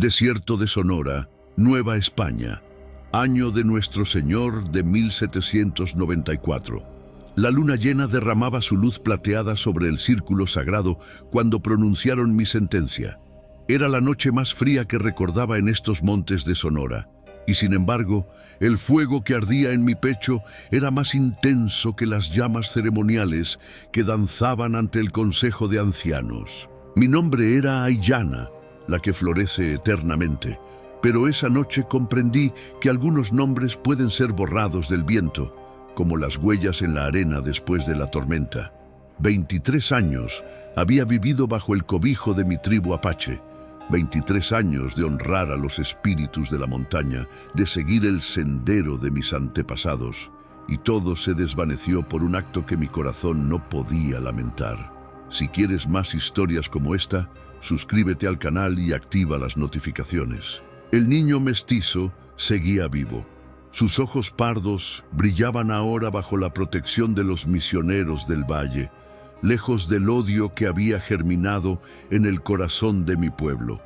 Desierto de Sonora, Nueva España, año de Nuestro Señor de 1794. La luna llena derramaba su luz plateada sobre el círculo sagrado cuando pronunciaron mi sentencia. Era la noche más fría que recordaba en estos montes de Sonora, y sin embargo, el fuego que ardía en mi pecho era más intenso que las llamas ceremoniales que danzaban ante el consejo de ancianos. Mi nombre era Ayllana, la que florece eternamente, pero esa noche comprendí que algunos nombres pueden ser borrados del viento, como las huellas en la arena después de la tormenta. 23 años había vivido bajo el cobijo de mi tribu apache, 23 años de honrar a los espíritus de la montaña, de seguir el sendero de mis antepasados, y todo se desvaneció por un acto que mi corazón no podía lamentar. Si quieres más historias como esta, suscríbete al canal y activa las notificaciones. El niño mestizo seguía vivo. Sus ojos pardos brillaban ahora bajo la protección de los misioneros del valle, lejos del odio que había germinado en el corazón de mi pueblo.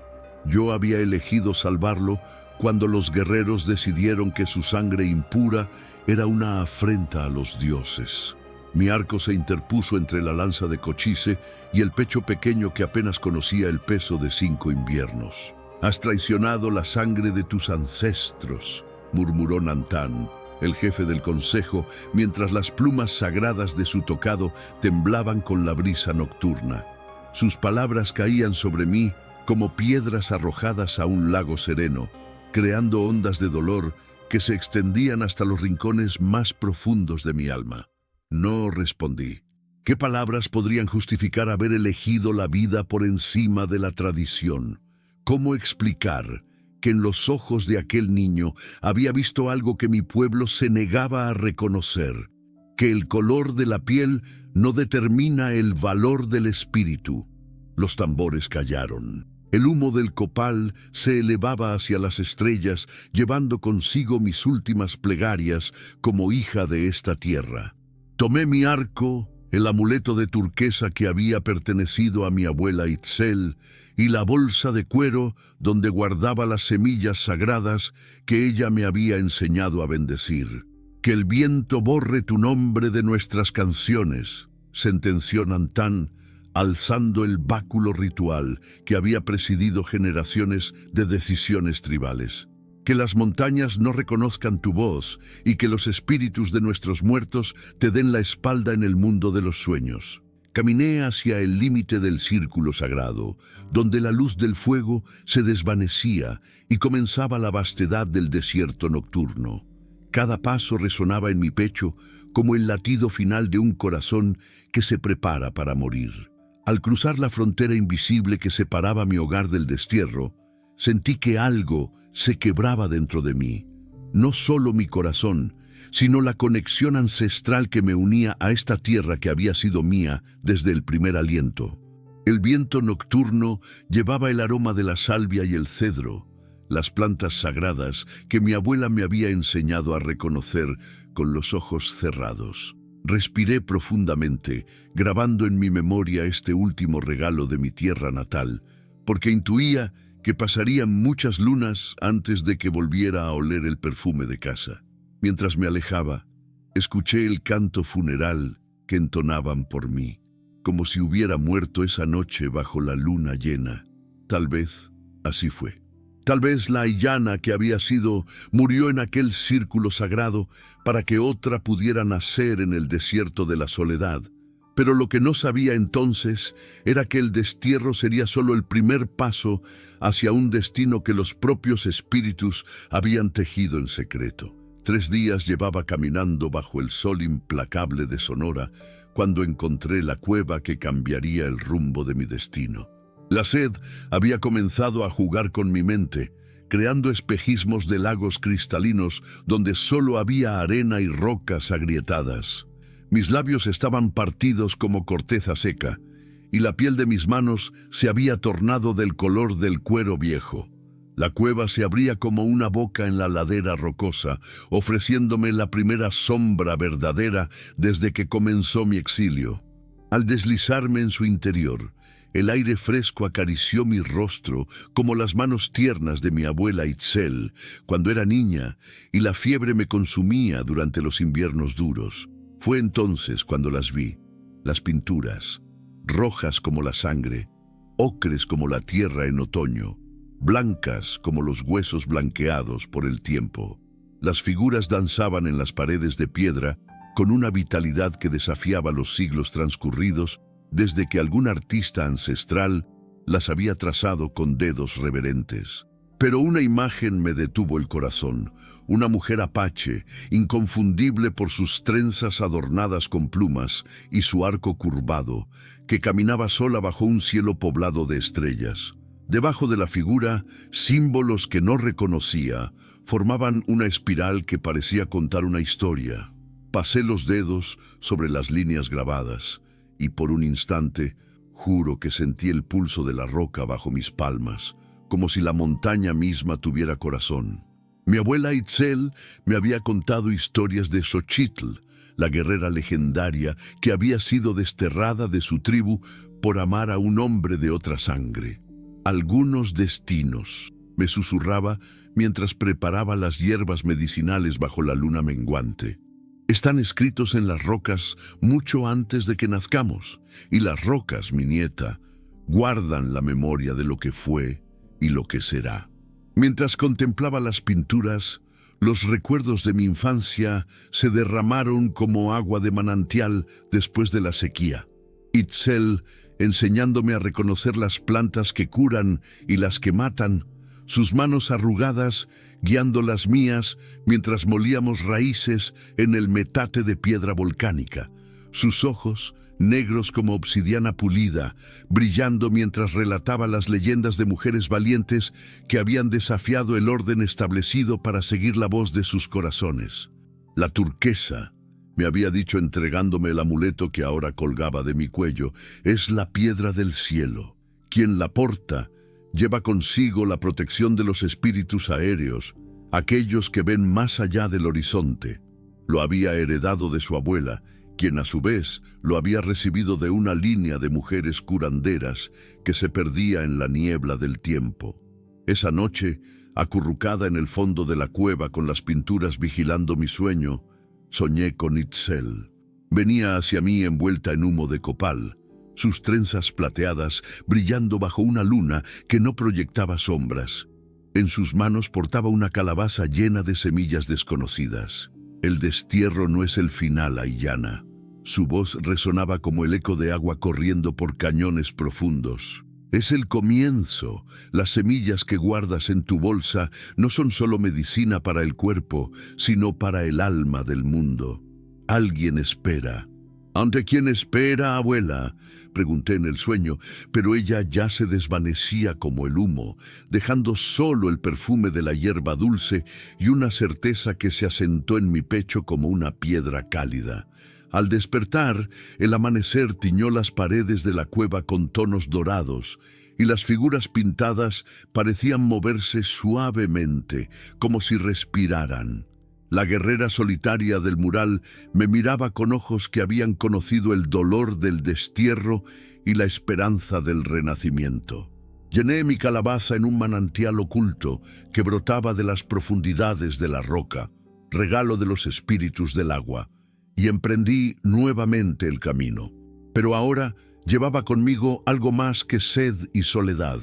Yo había elegido salvarlo cuando los guerreros decidieron que su sangre impura era una afrenta a los dioses. Mi arco se interpuso entre la lanza de Cochise y el pecho pequeño que apenas conocía el peso de 5 inviernos. «Has traicionado la sangre de tus ancestros», murmuró Nantán, el jefe del consejo, mientras las plumas sagradas de su tocado temblaban con la brisa nocturna. Sus palabras caían sobre mí como piedras arrojadas a un lago sereno, creando ondas de dolor que se extendían hasta los rincones más profundos de mi alma. No respondí. ¿Qué palabras podrían justificar haber elegido la vida por encima de la tradición? ¿Cómo explicar que en los ojos de aquel niño había visto algo que mi pueblo se negaba a reconocer? Que el color de la piel no determina el valor del espíritu. Los tambores callaron. El humo del copal se elevaba hacia las estrellas, llevando consigo mis últimas plegarias como hija de esta tierra. Tomé mi arco, el amuleto de turquesa que había pertenecido a mi abuela Itzel, y la bolsa de cuero donde guardaba las semillas sagradas que ella me había enseñado a bendecir. «Que el viento borre tu nombre de nuestras canciones», sentenció Nantán, alzando el báculo ritual que había presidido generaciones de decisiones tribales. «Que las montañas no reconozcan tu voz y que los espíritus de nuestros muertos te den la espalda en el mundo de los sueños». Caminé hacia el límite del círculo sagrado, donde la luz del fuego se desvanecía y comenzaba la vastedad del desierto nocturno. Cada paso resonaba en mi pecho como el latido final de un corazón que se prepara para morir. Al cruzar la frontera invisible que separaba mi hogar del destierro, sentí que algo se quebraba dentro de mí. No solo mi corazón, sino la conexión ancestral que me unía a esta tierra que había sido mía desde el primer aliento. El viento nocturno llevaba el aroma de la salvia y el cedro, las plantas sagradas que mi abuela me había enseñado a reconocer con los ojos cerrados. Respiré profundamente, grabando en mi memoria este último regalo de mi tierra natal, porque intuía que pasarían muchas lunas antes de que volviera a oler el perfume de casa. Mientras me alejaba, escuché el canto funeral que entonaban por mí, como si hubiera muerto esa noche bajo la luna llena. Tal vez así fue. Tal vez la Ayllana que había sido murió en aquel círculo sagrado para que otra pudiera nacer en el desierto de la soledad. Pero lo que no sabía entonces era que el destierro sería solo el primer paso hacia un destino que los propios espíritus habían tejido en secreto. 3 días llevaba caminando bajo el sol implacable de Sonora cuando encontré la cueva que cambiaría el rumbo de mi destino. La sed había comenzado a jugar con mi mente, creando espejismos de lagos cristalinos donde solo había arena y rocas agrietadas. Mis labios estaban partidos como corteza seca, y la piel de mis manos se había tornado del color del cuero viejo. La cueva se abría como una boca en la ladera rocosa, ofreciéndome la primera sombra verdadera desde que comenzó mi exilio. Al deslizarme en su interior, El aire fresco acarició mi rostro como las manos tiernas de mi abuela Itzel cuando era niña y la fiebre me consumía durante los inviernos duros. Fue entonces cuando las vi, las pinturas, rojas como la sangre, ocres como la tierra en otoño, blancas como los huesos blanqueados por el tiempo. Las figuras danzaban en las paredes de piedra con una vitalidad que desafiaba los siglos transcurridos desde que algún artista ancestral las había trazado con dedos reverentes. Pero una imagen me detuvo el corazón, una mujer apache, inconfundible por sus trenzas adornadas con plumas y su arco curvado, que caminaba sola bajo un cielo poblado de estrellas. Debajo de la figura, símbolos que no reconocía formaban una espiral que parecía contar una historia. Pasé los dedos sobre las líneas grabadas y por un instante juro que sentí el pulso de la roca bajo mis palmas, como si la montaña misma tuviera corazón. Mi abuela Itzel me había contado historias de Xochitl, la guerrera legendaria que había sido desterrada de su tribu por amar a un hombre de otra sangre. Algunos destinos, me susurraba mientras preparaba las hierbas medicinales bajo la luna menguante. Están escritos en las rocas mucho antes de que nazcamos, y las rocas, mi nieta, guardan la memoria de lo que fue y lo que será. Mientras contemplaba las pinturas, los recuerdos de mi infancia se derramaron como agua de manantial después de la sequía. Itzel, enseñándome a reconocer las plantas que curan y las que matan, sus manos arrugadas guiando las mías mientras molíamos raíces en el metate de piedra volcánica, sus ojos negros como obsidiana pulida, brillando mientras relataba las leyendas de mujeres valientes que habían desafiado el orden establecido para seguir la voz de sus corazones. La turquesa, me había dicho entregándome el amuleto que ahora colgaba de mi cuello, es la piedra del cielo. Quien la porta lleva consigo la protección de los espíritus aéreos, aquellos que ven más allá del horizonte. Lo había heredado de su abuela, quien a su vez lo había recibido de una línea de mujeres curanderas que se perdía en la niebla del tiempo. Esa noche, acurrucada en el fondo de la cueva con las pinturas vigilando mi sueño, soñé con Itzel. Venía hacia mí envuelta en humo de copal, sus trenzas plateadas brillando bajo una luna que no proyectaba sombras. En sus manos portaba una calabaza llena de semillas desconocidas. El destierro no es el final, Aiyana. Su voz resonaba como el eco de agua corriendo por cañones profundos. Es el comienzo. Las semillas que guardas en tu bolsa no son solo medicina para el cuerpo, sino para el alma del mundo. Alguien espera. ¿Ante quién espera, abuela?, pregunté en el sueño, pero ella ya se desvanecía como el humo, dejando solo el perfume de la hierba dulce y una certeza que se asentó en mi pecho como una piedra cálida. Al despertar, el amanecer tiñó las paredes de la cueva con tonos dorados, y las figuras pintadas parecían moverse suavemente, como si respiraran. La guerrera solitaria del mural me miraba con ojos que habían conocido el dolor del destierro y la esperanza del renacimiento. Llené mi calabaza en un manantial oculto que brotaba de las profundidades de la roca, regalo de los espíritus del agua, y emprendí nuevamente el camino. Pero ahora llevaba conmigo algo más que sed y soledad.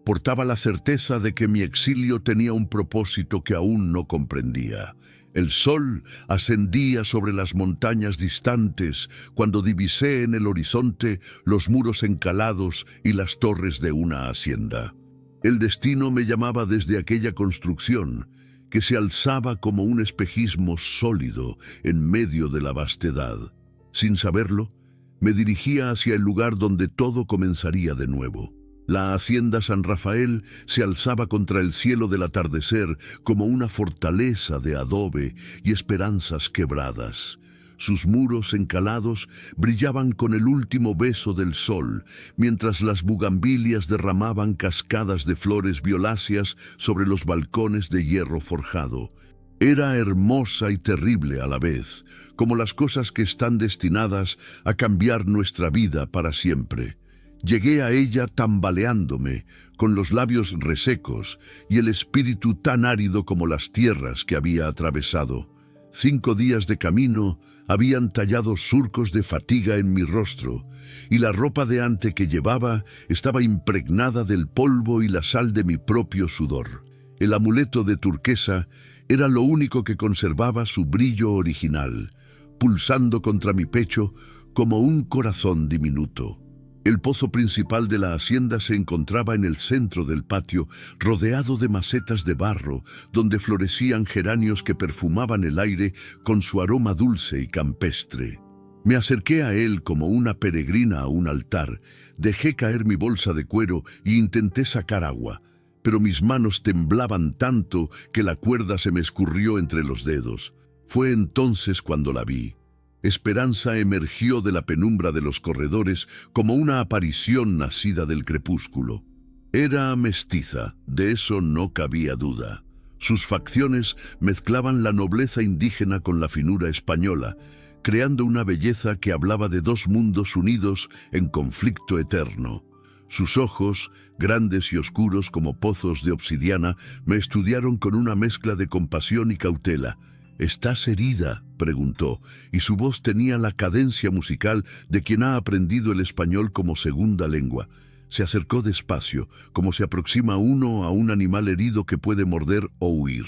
Portaba la certeza de que mi exilio tenía un propósito que aún no comprendía. El sol ascendía sobre las montañas distantes cuando divisé en el horizonte los muros encalados y las torres de una hacienda. El destino me llamaba desde aquella construcción, que se alzaba como un espejismo sólido en medio de la vastedad. Sin saberlo, me dirigía hacia el lugar donde todo comenzaría de nuevo. La hacienda San Rafael se alzaba contra el cielo del atardecer como una fortaleza de adobe y esperanzas quebradas. Sus muros encalados brillaban con el último beso del sol, mientras las bugambilias derramaban cascadas de flores violáceas sobre los balcones de hierro forjado. Era hermosa y terrible a la vez, como las cosas que están destinadas a cambiar nuestra vida para siempre. Llegué a ella tambaleándome, con los labios resecos y el espíritu tan árido como las tierras que había atravesado. 5 días de camino habían tallado surcos de fatiga en mi rostro, y la ropa de ante que llevaba estaba impregnada del polvo y la sal de mi propio sudor. El amuleto de turquesa era lo único que conservaba su brillo original, pulsando contra mi pecho como un corazón diminuto. El pozo principal de la hacienda se encontraba en el centro del patio, rodeado de macetas de barro, donde florecían geranios que perfumaban el aire con su aroma dulce y campestre. Me acerqué a él como una peregrina a un altar, dejé caer mi bolsa de cuero e intenté sacar agua, pero mis manos temblaban tanto que la cuerda se me escurrió entre los dedos. Fue entonces cuando la vi. Esperanza emergió de la penumbra de los corredores como una aparición nacida del crepúsculo. Era mestiza, de eso no cabía duda. Sus facciones mezclaban la nobleza indígena con la finura española, creando una belleza que hablaba de 2 mundos unidos en conflicto eterno. Sus ojos, grandes y oscuros como pozos de obsidiana, me estudiaron con una mezcla de compasión y cautela. «¿Estás herida?», preguntó, y su voz tenía la cadencia musical de quien ha aprendido el español como segunda lengua. Se acercó despacio, como se aproxima uno a un animal herido que puede morder o huir.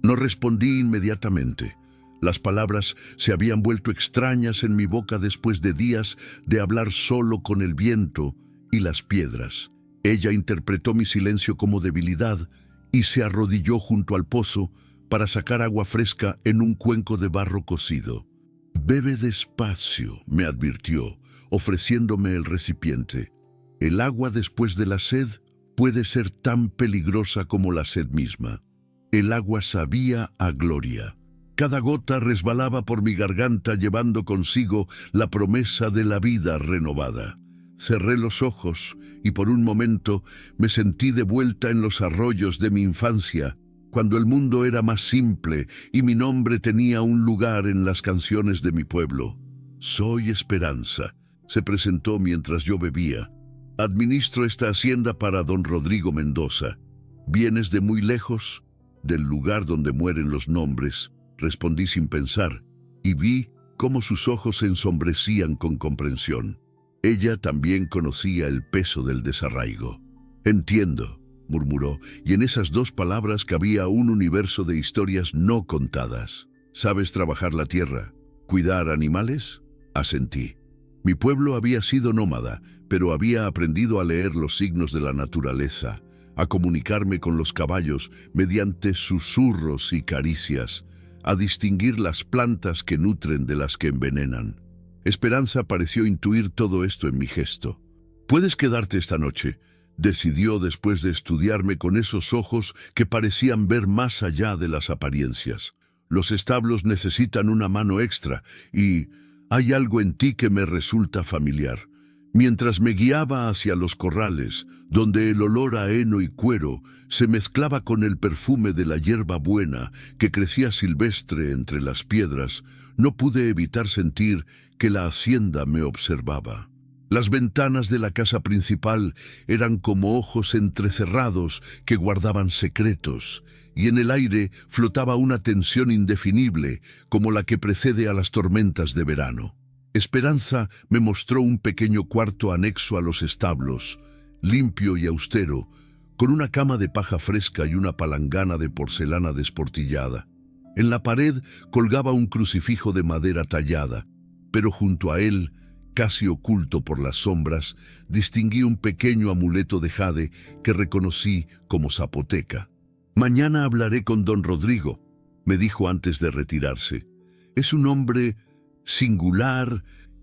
No respondí inmediatamente. Las palabras se habían vuelto extrañas en mi boca después de días de hablar solo con el viento y las piedras. Ella interpretó mi silencio como debilidad y se arrodilló junto al pozo para sacar agua fresca en un cuenco de barro cocido. «Bebe despacio», me advirtió, ofreciéndome el recipiente. «El agua después de la sed puede ser tan peligrosa como la sed misma». El agua sabía a gloria. Cada gota resbalaba por mi garganta llevando consigo la promesa de la vida renovada. Cerré los ojos y por un momento me sentí de vuelta en los arroyos de mi infancia, cuando el mundo era más simple y mi nombre tenía un lugar en las canciones de mi pueblo. «Soy Esperanza», se presentó mientras yo bebía. «Administro esta hacienda para don Rodrigo Mendoza. ¿Vienes de muy lejos?» «Del lugar donde mueren los nombres», respondí sin pensar, y vi cómo sus ojos se ensombrecían con comprensión. Ella también conocía el peso del desarraigo. «Entiendo», murmuró, y en esas 2 palabras cabía un universo de historias no contadas. «¿Sabes trabajar la tierra? ¿Cuidar animales?» Asentí. Mi pueblo había sido nómada, pero había aprendido a leer los signos de la naturaleza, a comunicarme con los caballos mediante susurros y caricias, a distinguir las plantas que nutren de las que envenenan. Esperanza pareció intuir todo esto en mi gesto. «¿Puedes quedarte esta noche?», decidió después de estudiarme con esos ojos que parecían ver más allá de las apariencias. «Los establos necesitan una mano extra y hay algo en ti que me resulta familiar». Mientras me guiaba hacia los corrales, donde el olor a heno y cuero se mezclaba con el perfume de la hierba buena que crecía silvestre entre las piedras, no pude evitar sentir que la hacienda me observaba. Las ventanas de la casa principal eran como ojos entrecerrados que guardaban secretos, y en el aire flotaba una tensión indefinible como la que precede a las tormentas de verano. Esperanza me mostró un pequeño cuarto anexo a los establos, limpio y austero, con una cama de paja fresca y una palangana de porcelana desportillada. En la pared colgaba un crucifijo de madera tallada, pero junto a él, casi oculto por las sombras, distinguí un pequeño amuleto de jade que reconocí como zapoteca. «Mañana hablaré con don Rodrigo», me dijo antes de retirarse. «Es un hombre singular,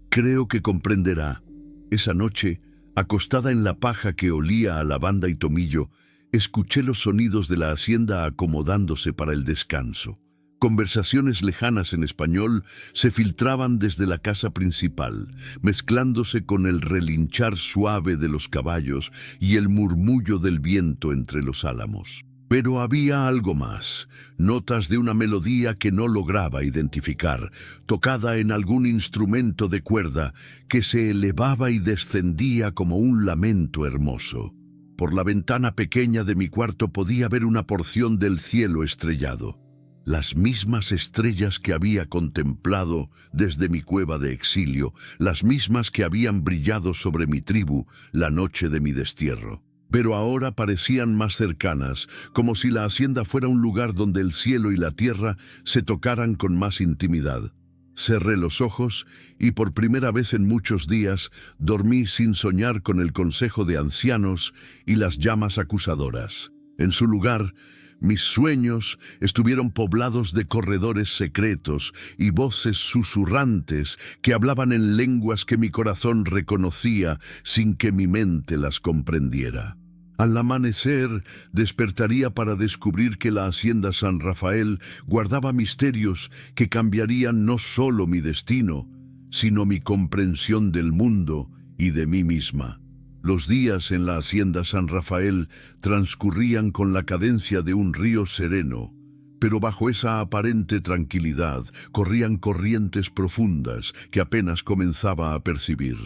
creo que comprenderá». Esa noche, acostada en la paja que olía a lavanda y tomillo, escuché los sonidos de la hacienda acomodándose para el descanso. Conversaciones lejanas en español se filtraban desde la casa principal, mezclándose con el relinchar suave de los caballos y el murmullo del viento entre los álamos. Pero había algo más, notas de una melodía que no lograba identificar, tocada en algún instrumento de cuerda que se elevaba y descendía como un lamento hermoso. Por la ventana pequeña de mi cuarto podía ver una porción del cielo estrellado. Las mismas estrellas que había contemplado desde mi cueva de exilio, las mismas que habían brillado sobre mi tribu la noche de mi destierro. Pero ahora parecían más cercanas, como si la hacienda fuera un lugar donde el cielo y la tierra se tocaran con más intimidad. Cerré los ojos y por primera vez en muchos días dormí sin soñar con el consejo de ancianos y las llamas acusadoras. En su lugar, mis sueños estuvieron poblados de corredores secretos y voces susurrantes que hablaban en lenguas que mi corazón reconocía sin que mi mente las comprendiera. Al amanecer, despertaría para descubrir que la hacienda San Rafael guardaba misterios que cambiarían no solo mi destino, sino mi comprensión del mundo y de mí misma. Los días en la hacienda San Rafael transcurrían con la cadencia de un río sereno, pero bajo esa aparente tranquilidad corrían corrientes profundas que apenas comenzaba a percibir.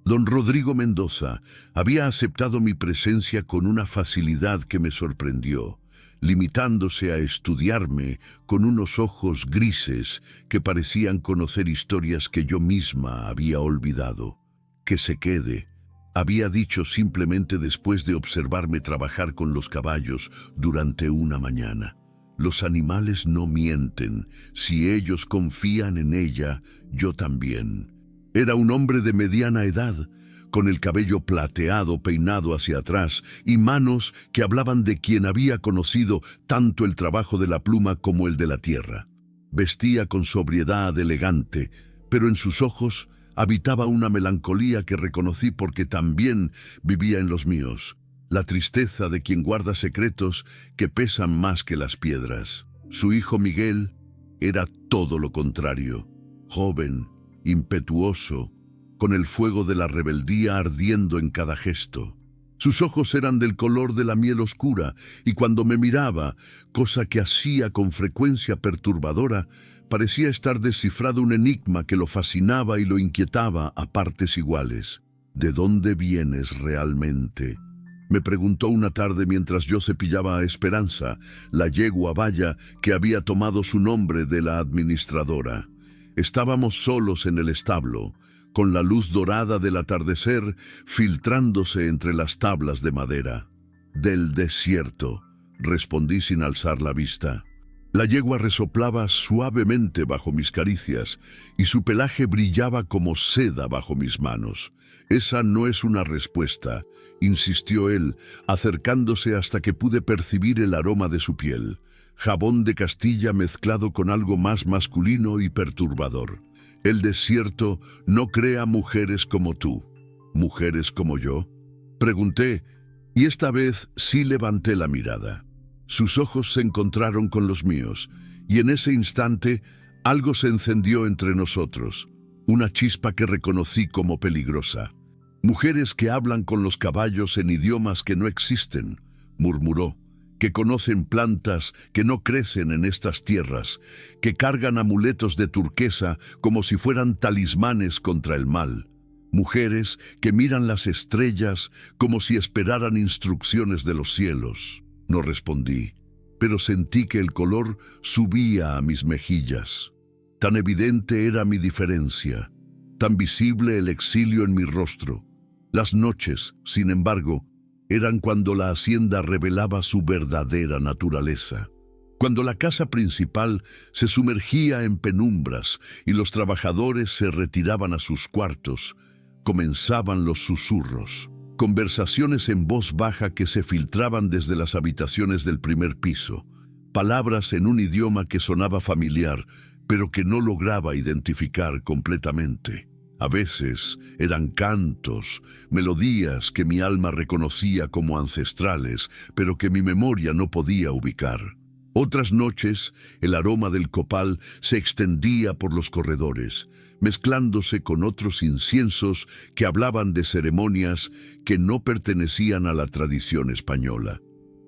Don Rodrigo Mendoza había aceptado mi presencia con una facilidad que me sorprendió, limitándose a estudiarme con unos ojos grises que parecían conocer historias que yo misma había olvidado. «Que se quede», había dicho simplemente después de observarme trabajar con los caballos durante una mañana. Los animales no mienten. Si ellos confían en ella, yo también. Era un hombre de mediana edad, con el cabello plateado peinado hacia atrás y manos que hablaban de quien había conocido tanto el trabajo de la pluma como el de la tierra. Vestía con sobriedad elegante, pero en sus ojos habitaba una melancolía que reconocí porque también vivía en los míos, la tristeza de quien guarda secretos que pesan más que las piedras. Su hijo Miguel era todo lo contrario, joven, impetuoso, con el fuego de la rebeldía ardiendo en cada gesto. Sus ojos eran del color de la miel oscura y cuando me miraba, cosa que hacía con frecuencia perturbadora, parecía estar descifrado un enigma que lo fascinaba y lo inquietaba a partes iguales. «¿De dónde vienes realmente?», me preguntó una tarde mientras yo cepillaba a Esperanza, la yegua Valla que había tomado su nombre de la administradora. Estábamos solos en el establo, con la luz dorada del atardecer filtrándose entre las tablas de madera. «Del desierto», respondí sin alzar la vista. La yegua resoplaba suavemente bajo mis caricias y su pelaje brillaba como seda bajo mis manos. «Esa no es una respuesta», insistió él, acercándose hasta que pude percibir el aroma de su piel. Jabón de Castilla mezclado con algo más masculino y perturbador. «El desierto no crea mujeres como tú». «¿Mujeres como yo?», pregunté, y esta vez sí levanté la mirada. Sus ojos se encontraron con los míos, y en ese instante algo se encendió entre nosotros, una chispa que reconocí como peligrosa. «Mujeres que hablan con los caballos en idiomas que no existen», murmuró, «que conocen plantas que no crecen en estas tierras, que cargan amuletos de turquesa como si fueran talismanes contra el mal. Mujeres que miran las estrellas como si esperaran instrucciones de los cielos». No respondí, pero sentí que el color subía a mis mejillas. Tan evidente era mi diferencia, tan visible el exilio en mi rostro. Las noches, sin embargo, eran cuando la hacienda revelaba su verdadera naturaleza. Cuando la casa principal se sumergía en penumbras y los trabajadores se retiraban a sus cuartos, comenzaban los susurros. Conversaciones en voz baja que se filtraban desde las habitaciones del primer piso, palabras en un idioma que sonaba familiar, pero que no lograba identificar completamente. A veces eran cantos, melodías que mi alma reconocía como ancestrales, pero que mi memoria no podía ubicar. Otras noches, el aroma del copal se extendía por los corredores, mezclándose con otros inciensos que hablaban de ceremonias que no pertenecían a la tradición española.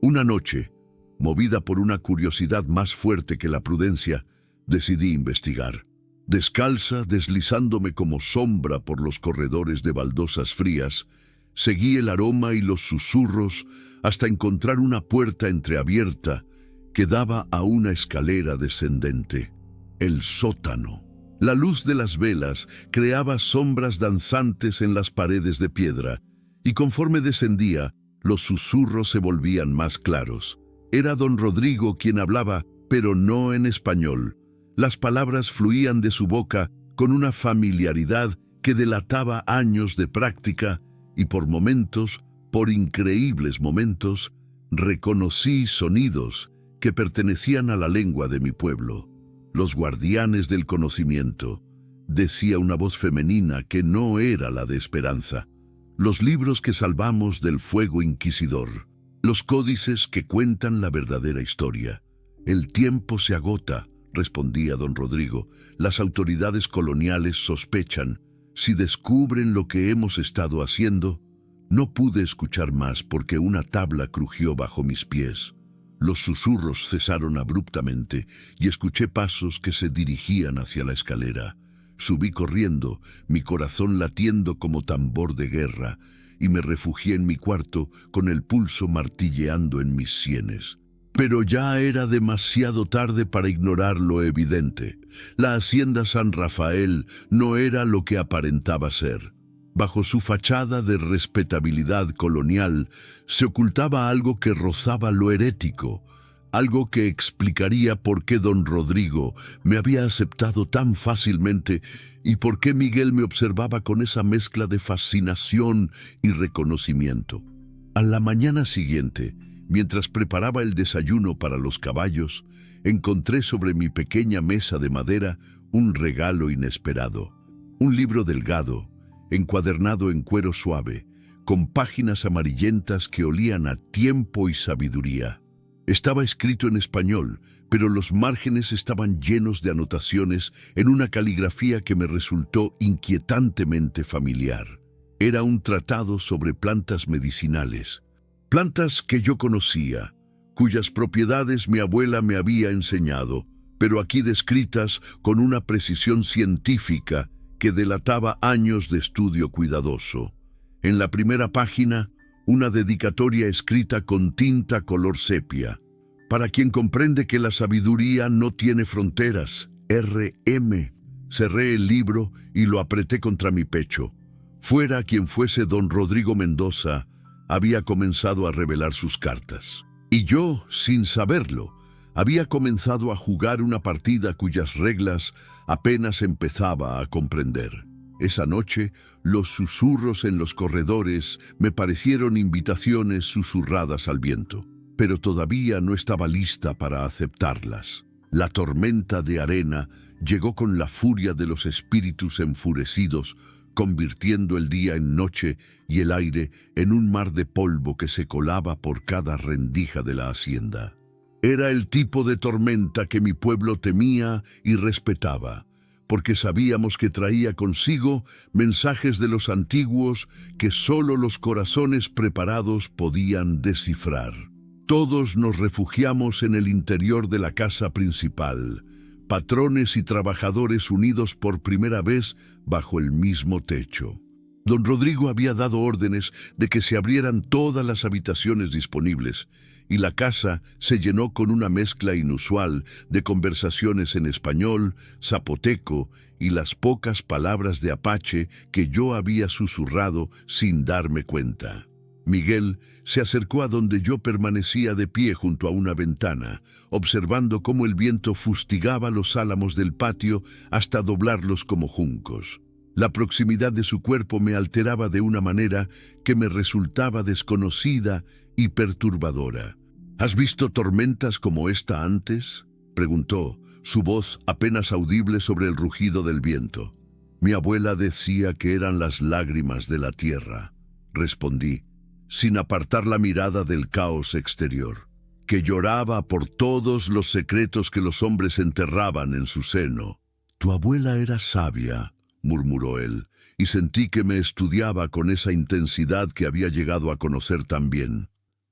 Una noche, Movida por una curiosidad más fuerte que la prudencia, decidí investigar. Descalza, deslizándome como sombra por los corredores de baldosas frías, seguí el aroma y los susurros hasta encontrar una puerta entreabierta que daba a una escalera descendente. El sótano. La luz de las velas creaba sombras danzantes en las paredes de piedra, y conforme descendía, los susurros se volvían más claros. Era don Rodrigo quien hablaba, pero no en español. Las palabras fluían de su boca con una familiaridad que delataba años de práctica, y por momentos, por increíbles momentos, reconocí sonidos que pertenecían a la lengua de mi pueblo. Los guardianes del conocimiento, decía una voz femenina que no era la de Esperanza. Los libros que salvamos del fuego inquisidor. Los códices que cuentan la verdadera historia. El tiempo se agota, respondía don Rodrigo. Las autoridades coloniales sospechan. Si descubren lo que hemos estado haciendo. No pude escuchar más porque una tabla crujió bajo mis pies. Los susurros cesaron abruptamente y escuché pasos que se dirigían hacia la escalera. Subí corriendo, mi corazón latiendo como tambor de guerra, y me refugié en mi cuarto con el pulso martilleando en mis sienes. Pero ya era demasiado tarde para ignorar lo evidente. La hacienda San Rafael no era lo que aparentaba ser. Bajo su fachada de respetabilidad colonial se ocultaba algo que rozaba lo herético, algo que explicaría por qué don Rodrigo me había aceptado tan fácilmente y por qué Miguel me observaba con esa mezcla de fascinación y reconocimiento. A la mañana siguiente, mientras preparaba el desayuno para los caballos, encontré sobre mi pequeña mesa de madera un regalo inesperado, un libro delgado, encuadernado en cuero suave, con páginas amarillentas que olían a tiempo y sabiduría. Estaba escrito en español, pero los márgenes estaban llenos de anotaciones en una caligrafía que me resultó inquietantemente familiar. Era un tratado sobre plantas medicinales, plantas que yo conocía, cuyas propiedades mi abuela me había enseñado, pero aquí descritas con una precisión científica que delataba años de estudio cuidadoso. En la primera página, una dedicatoria escrita con tinta color sepia. Para quien comprende que la sabiduría no tiene fronteras, R.M. Cerré el libro y lo apreté contra mi pecho. Fuera quien fuese don Rodrigo Mendoza, había comenzado a revelar sus cartas. Y yo, sin saberlo, había comenzado a jugar una partida cuyas reglas apenas empezaba a comprender. Esa noche, los susurros en los corredores me parecieron invitaciones susurradas al viento, pero todavía no estaba lista para aceptarlas. La tormenta de arena llegó con la furia de los espíritus enfurecidos, convirtiendo el día en noche y el aire en un mar de polvo que se colaba por cada rendija de la hacienda. Era el tipo de tormenta que mi pueblo temía y respetaba, porque sabíamos que traía consigo mensajes de los antiguos que solo los corazones preparados podían descifrar. Todos nos refugiamos en el interior de la casa principal, patrones y trabajadores unidos por primera vez bajo el mismo techo. Don Rodrigo había dado órdenes de que se abrieran todas las habitaciones disponibles, y la casa se llenó con una mezcla inusual de conversaciones en español, zapoteco y las pocas palabras de apache que yo había susurrado sin darme cuenta. Miguel se acercó a donde yo permanecía de pie junto a una ventana, observando cómo el viento fustigaba los álamos del patio hasta doblarlos como juncos. La proximidad de su cuerpo me alteraba de una manera que me resultaba desconocida y perturbadora. ¿Has visto tormentas como esta antes?, preguntó, su voz apenas audible sobre el rugido del viento. Mi abuela decía que eran las lágrimas de la tierra, respondí, sin apartar la mirada del caos exterior, que lloraba por todos los secretos que los hombres enterraban en su seno. Tu abuela era sabia, murmuró él, y sentí que me estudiaba con esa intensidad que había llegado a conocer tan bien.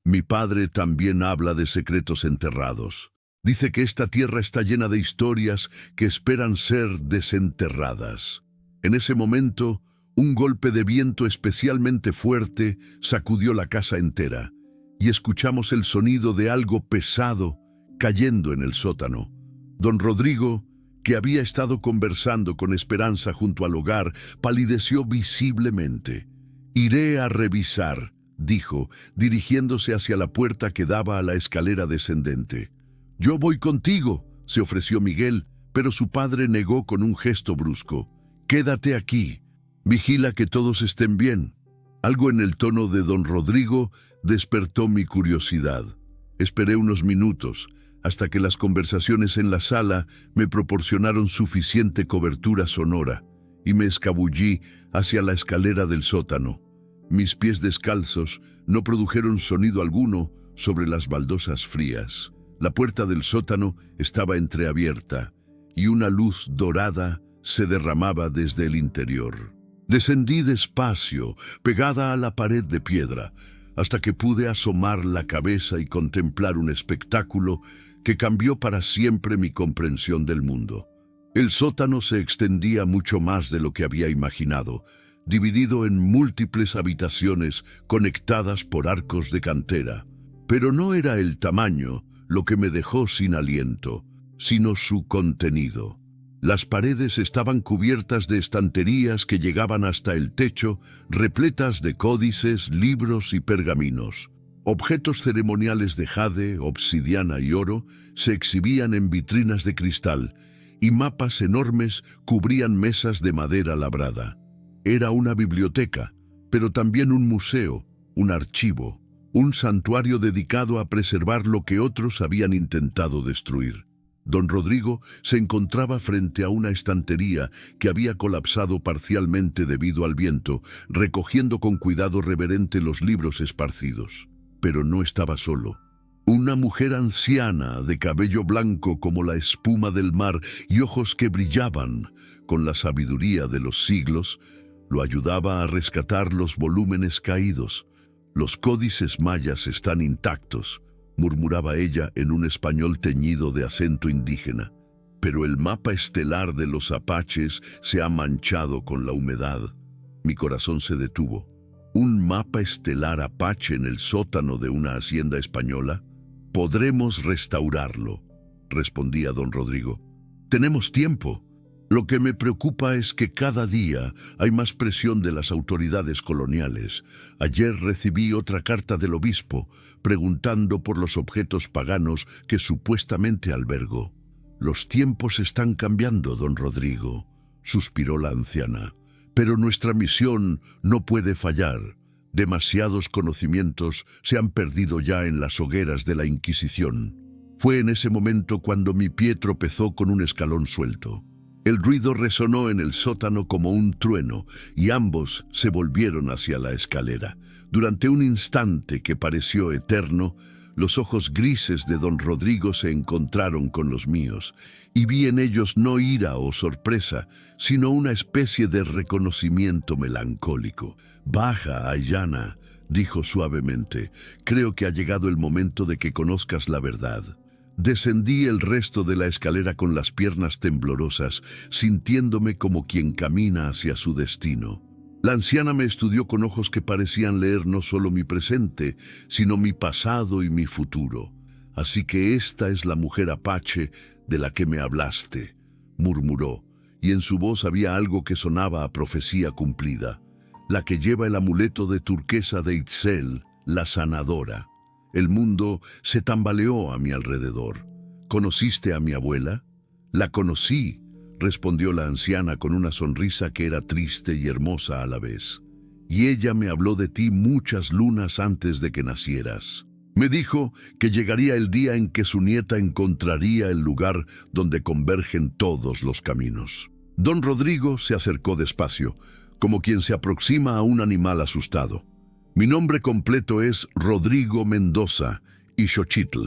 Mi padre también habla de secretos enterrados. Dice que esta tierra está llena de historias que esperan ser desenterradas. En ese momento, un golpe de viento especialmente fuerte sacudió la casa entera, y escuchamos el sonido de algo pesado cayendo en el sótano. Don Rodrigo, que había estado conversando con Esperanza junto al hogar, palideció visiblemente. «Iré a revisar», dijo, dirigiéndose hacia la puerta que daba a la escalera descendente. «Yo voy contigo», se ofreció Miguel, pero su padre negó con un gesto brusco. «Quédate aquí. Vigila que todos estén bien». Algo en el tono de don Rodrigo despertó mi curiosidad. Esperé unos minutos, hasta que las conversaciones en la sala me proporcionaron suficiente cobertura sonora, y me escabullí hacia la escalera del sótano. Mis pies descalzos no produjeron sonido alguno sobre las baldosas frías. La puerta del sótano estaba entreabierta, y una luz dorada se derramaba desde el interior. Descendí despacio, pegada a la pared de piedra, hasta que pude asomar la cabeza y contemplar un espectáculo que cambió para siempre mi comprensión del mundo. El sótano se extendía mucho más de lo que había imaginado, dividido en múltiples habitaciones conectadas por arcos de cantera. Pero no era el tamaño lo que me dejó sin aliento, sino su contenido. Las paredes estaban cubiertas de estanterías que llegaban hasta el techo, repletas de códices, libros y pergaminos. Objetos ceremoniales de jade, obsidiana y oro se exhibían en vitrinas de cristal, y mapas enormes cubrían mesas de madera labrada. Era una biblioteca, pero también un museo, un archivo, un santuario dedicado a preservar lo que otros habían intentado destruir. Don Rodrigo se encontraba frente a una estantería que había colapsado parcialmente debido al viento, recogiendo con cuidado reverente los libros esparcidos. Pero no estaba solo. Una mujer anciana, de cabello blanco como la espuma del mar y ojos que brillaban con la sabiduría de los siglos, lo ayudaba a rescatar los volúmenes caídos. «Los códices mayas están intactos», murmuraba ella en un español teñido de acento indígena. «Pero el mapa estelar de los apaches se ha manchado con la humedad». Mi corazón se detuvo. ¿Un mapa estelar apache en el sótano de una hacienda española? «Podremos restaurarlo», respondía don Rodrigo. «Tenemos tiempo». Lo que me preocupa es que cada día hay más presión de las autoridades coloniales. Ayer recibí otra carta del obispo preguntando por los objetos paganos que supuestamente albergo. «Los tiempos están cambiando, don Rodrigo», suspiró la anciana. «Pero nuestra misión no puede fallar. Demasiados conocimientos se han perdido ya en las hogueras de la Inquisición». Fue en ese momento cuando mi pie tropezó con un escalón suelto. El ruido resonó en el sótano como un trueno, y ambos se volvieron hacia la escalera. Durante un instante que pareció eterno, los ojos grises de don Rodrigo se encontraron con los míos, y vi en ellos no ira o sorpresa, sino una especie de reconocimiento melancólico. «Baja, Ayana», dijo suavemente. «Creo que ha llegado el momento de que conozcas la verdad». Descendí el resto de la escalera con las piernas temblorosas, sintiéndome como quien camina hacia su destino. La anciana me estudió con ojos que parecían leer no solo mi presente, sino mi pasado y mi futuro. «Así que esta es la mujer apache de la que me hablaste», murmuró, y en su voz había algo que sonaba a profecía cumplida. «La que lleva el amuleto de turquesa de Itzel, la sanadora». El mundo se tambaleó a mi alrededor. «¿Conociste a mi abuela?» «La conocí», respondió la anciana con una sonrisa que era triste y hermosa a la vez. «Y ella me habló de ti muchas lunas antes de que nacieras. Me dijo que llegaría el día en que su nieta encontraría el lugar donde convergen todos los caminos». Don Rodrigo se acercó despacio, como quien se aproxima a un animal asustado. «Mi nombre completo es Rodrigo Mendoza Ixochitl.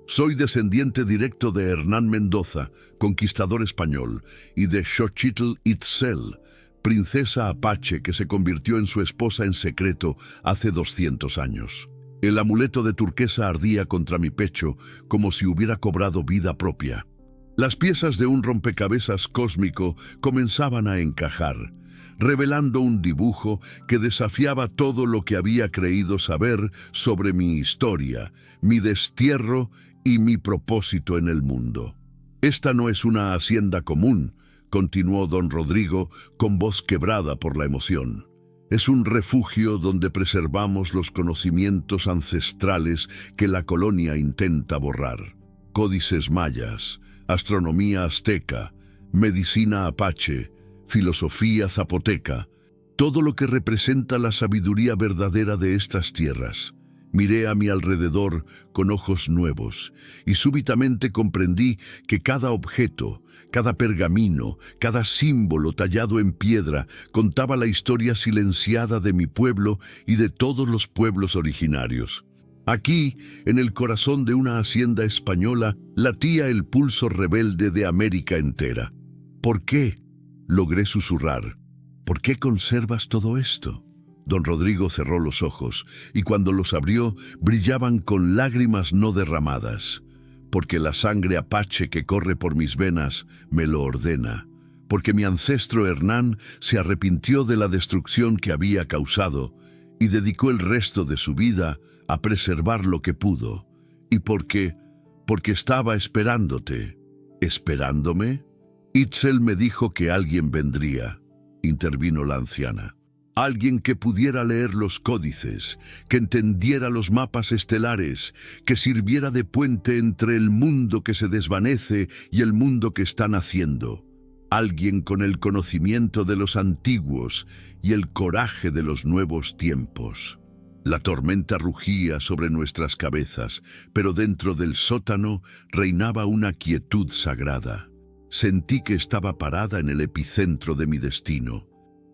Soy descendiente directo de Hernán Mendoza, conquistador español, y de Xochitl Itzel, princesa apache que se convirtió en su esposa en secreto hace 200 años. El amuleto de turquesa ardía contra mi pecho como si hubiera cobrado vida propia. Las piezas de un rompecabezas cósmico comenzaban a encajar, revelando un dibujo que desafiaba todo lo que había creído saber sobre mi historia, mi destierro y mi propósito en el mundo. «Esta no es una hacienda común», continuó don Rodrigo con voz quebrada por la emoción. «Es un refugio donde preservamos los conocimientos ancestrales que la colonia intenta borrar. Códices mayas, astronomía azteca, medicina apache, filosofía zapoteca, todo lo que representa la sabiduría verdadera de estas tierras». Miré a mi alrededor con ojos nuevos y súbitamente comprendí que cada objeto, cada pergamino, cada símbolo tallado en piedra contaba la historia silenciada de mi pueblo y de todos los pueblos originarios. Aquí, en el corazón de una hacienda española, latía el pulso rebelde de América entera. «¿Por qué?», logré susurrar. «¿Por qué conservas todo esto?». Don Rodrigo cerró los ojos y cuando los abrió brillaban con lágrimas no derramadas. «Porque la sangre apache que corre por mis venas me lo ordena. Porque mi ancestro Hernán se arrepintió de la destrucción que había causado y dedicó el resto de su vida a preservar lo que pudo. Y porque estaba esperándote». «¿Esperándome?». «Itzel me dijo que alguien vendría», intervino la anciana. «Alguien que pudiera leer los códices, que entendiera los mapas estelares, que sirviera de puente entre el mundo que se desvanece y el mundo que está naciendo. Alguien con el conocimiento de los antiguos y el coraje de los nuevos tiempos». La tormenta rugía sobre nuestras cabezas, pero dentro del sótano reinaba una quietud sagrada. Sentí que estaba parada en el epicentro de mi destino,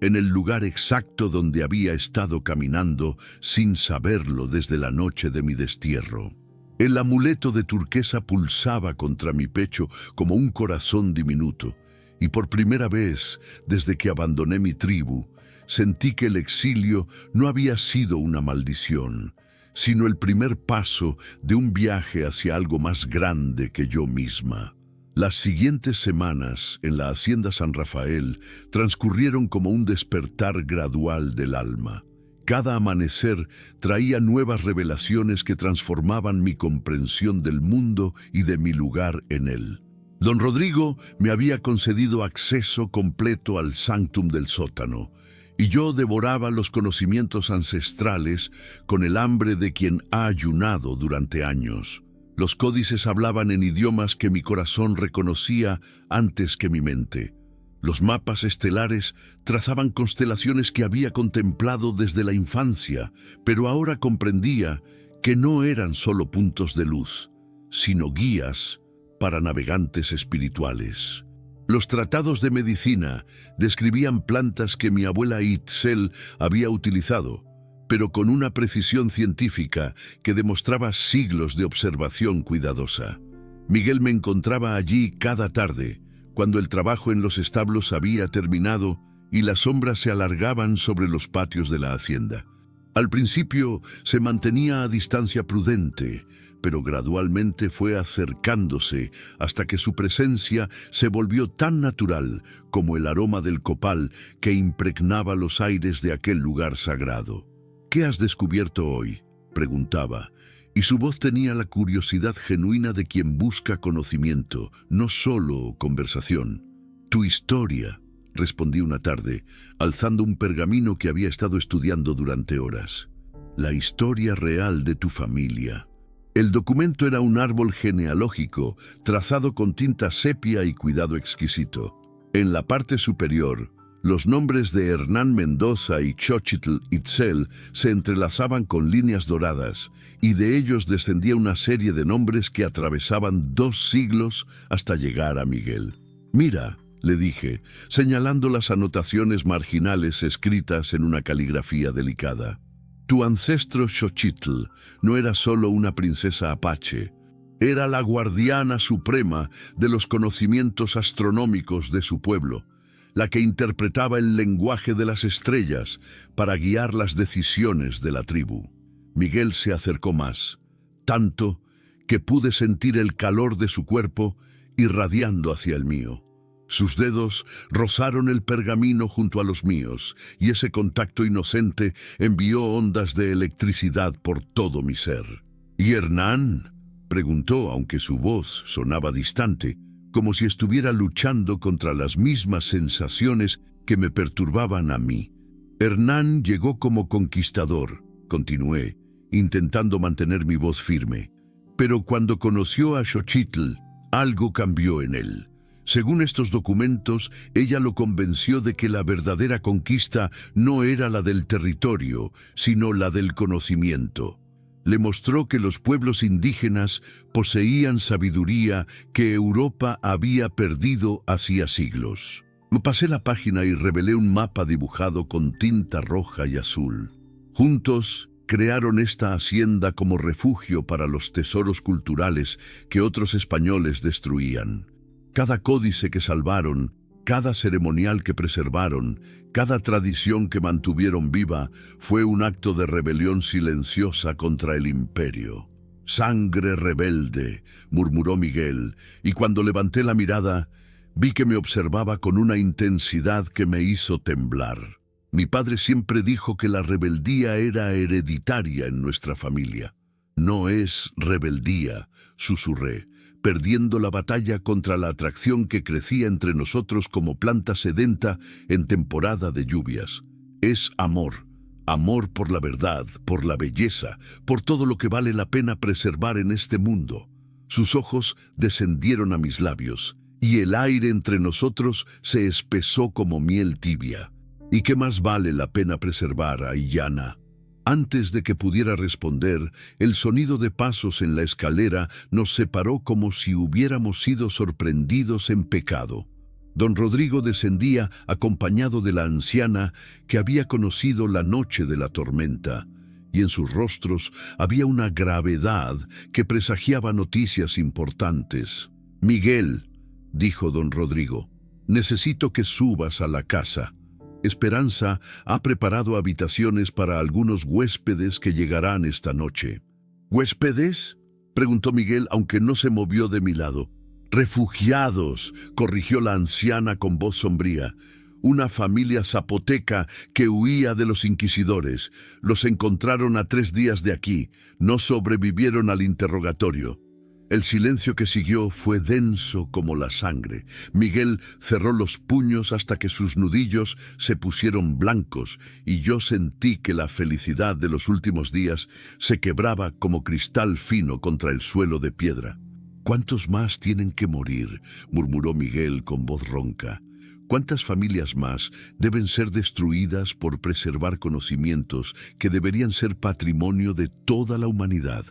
en el lugar exacto donde había estado caminando sin saberlo desde la noche de mi destierro. El amuleto de turquesa pulsaba contra mi pecho como un corazón diminuto, y por primera vez, desde que abandoné mi tribu, sentí que el exilio no había sido una maldición, sino el primer paso de un viaje hacia algo más grande que yo misma. Las siguientes semanas en la Hacienda San Rafael transcurrieron como un despertar gradual del alma. Cada amanecer traía nuevas revelaciones que transformaban mi comprensión del mundo y de mi lugar en él. Don Rodrigo me había concedido acceso completo al sanctum del sótano, y yo devoraba los conocimientos ancestrales con el hambre de quien ha ayunado durante años. Los códices hablaban en idiomas que mi corazón reconocía antes que mi mente. Los mapas estelares trazaban constelaciones que había contemplado desde la infancia, pero ahora comprendía que no eran solo puntos de luz, sino guías para navegantes espirituales. Los tratados de medicina describían plantas que mi abuela Itzel había utilizado, pero con una precisión científica que demostraba siglos de observación cuidadosa. Miguel me encontraba allí cada tarde, cuando el trabajo en los establos había terminado y las sombras se alargaban sobre los patios de la hacienda. Al principio se mantenía a distancia prudente, pero gradualmente fue acercándose hasta que su presencia se volvió tan natural como el aroma del copal que impregnaba los aires de aquel lugar sagrado. «¿Qué has descubierto hoy?», preguntaba, y su voz tenía la curiosidad genuina de quien busca conocimiento, no solo conversación. «Tu historia», respondí una tarde, alzando un pergamino que había estado estudiando durante horas. «La historia real de tu familia». El documento era un árbol genealógico, trazado con tinta sepia y cuidado exquisito. En la parte superior, los nombres de Hernán Mendoza y Xochitl Itzel se entrelazaban con líneas doradas, y de ellos descendía una serie de nombres que atravesaban 2 siglos hasta llegar a Miguel. «Mira», le dije, señalando las anotaciones marginales escritas en una caligrafía delicada. «Tu ancestro Xochitl no era solo una princesa apache, era la guardiana suprema de los conocimientos astronómicos de su pueblo, la que interpretaba el lenguaje de las estrellas para guiar las decisiones de la tribu. Miguel se acercó más, tanto que pude sentir el calor de su cuerpo irradiando hacia el mío. Sus dedos rozaron el pergamino junto a los míos, y ese contacto inocente envió ondas de electricidad por todo mi ser. ¿Y Hernán?, preguntó, aunque su voz sonaba distante, como si estuviera luchando contra las mismas sensaciones que me perturbaban a mí. Hernán llegó como conquistador, continué, intentando mantener mi voz firme. Pero cuando conoció a Xochitl, algo cambió en él. Según estos documentos, ella lo convenció de que la verdadera conquista no era la del territorio, sino la del conocimiento. Le mostró que los pueblos indígenas poseían sabiduría que Europa había perdido hacía siglos. Pasé la página y revelé un mapa dibujado con tinta roja y azul. Juntos crearon esta hacienda como refugio para los tesoros culturales que otros españoles destruían. Cada códice que salvaron, cada ceremonial que preservaron, cada tradición que mantuvieron viva, fue un acto de rebelión silenciosa contra el imperio. «Sangre rebelde», murmuró Miguel, y cuando levanté la mirada, vi que me observaba con una intensidad que me hizo temblar. Mi padre siempre dijo que la rebeldía era hereditaria en nuestra familia. «No es rebeldía», susurré, perdiendo la batalla contra la atracción que crecía entre nosotros como planta sedenta en temporada de lluvias. Es amor, amor por la verdad, por la belleza, por todo lo que vale la pena preservar en este mundo. Sus ojos descendieron a mis labios, y el aire entre nosotros se espesó como miel tibia. ¿Y qué más vale la pena preservar, Ayllana? Antes de que pudiera responder, el sonido de pasos en la escalera nos separó como si hubiéramos sido sorprendidos en pecado. Don Rodrigo descendía acompañado de la anciana que había conocido la noche de la tormenta, y en sus rostros había una gravedad que presagiaba noticias importantes. «Miguel», dijo don Rodrigo, «necesito que subas a la casa. Esperanza ha preparado habitaciones para algunos huéspedes que llegarán esta noche». «¿Huéspedes?», preguntó Miguel, aunque no se movió de mi lado. «Refugiados», corrigió la anciana con voz sombría. «Una familia zapoteca que huía de los inquisidores. Los encontraron a 3 días de aquí. No sobrevivieron al interrogatorio». El silencio que siguió fue denso como la sangre. Miguel cerró los puños hasta que sus nudillos se pusieron blancos, y yo sentí que la felicidad de los últimos días se quebraba como cristal fino contra el suelo de piedra. «¿Cuántos más tienen que morir?», murmuró Miguel con voz ronca. «¿Cuántas familias más deben ser destruidas por preservar conocimientos que deberían ser patrimonio de toda la humanidad?».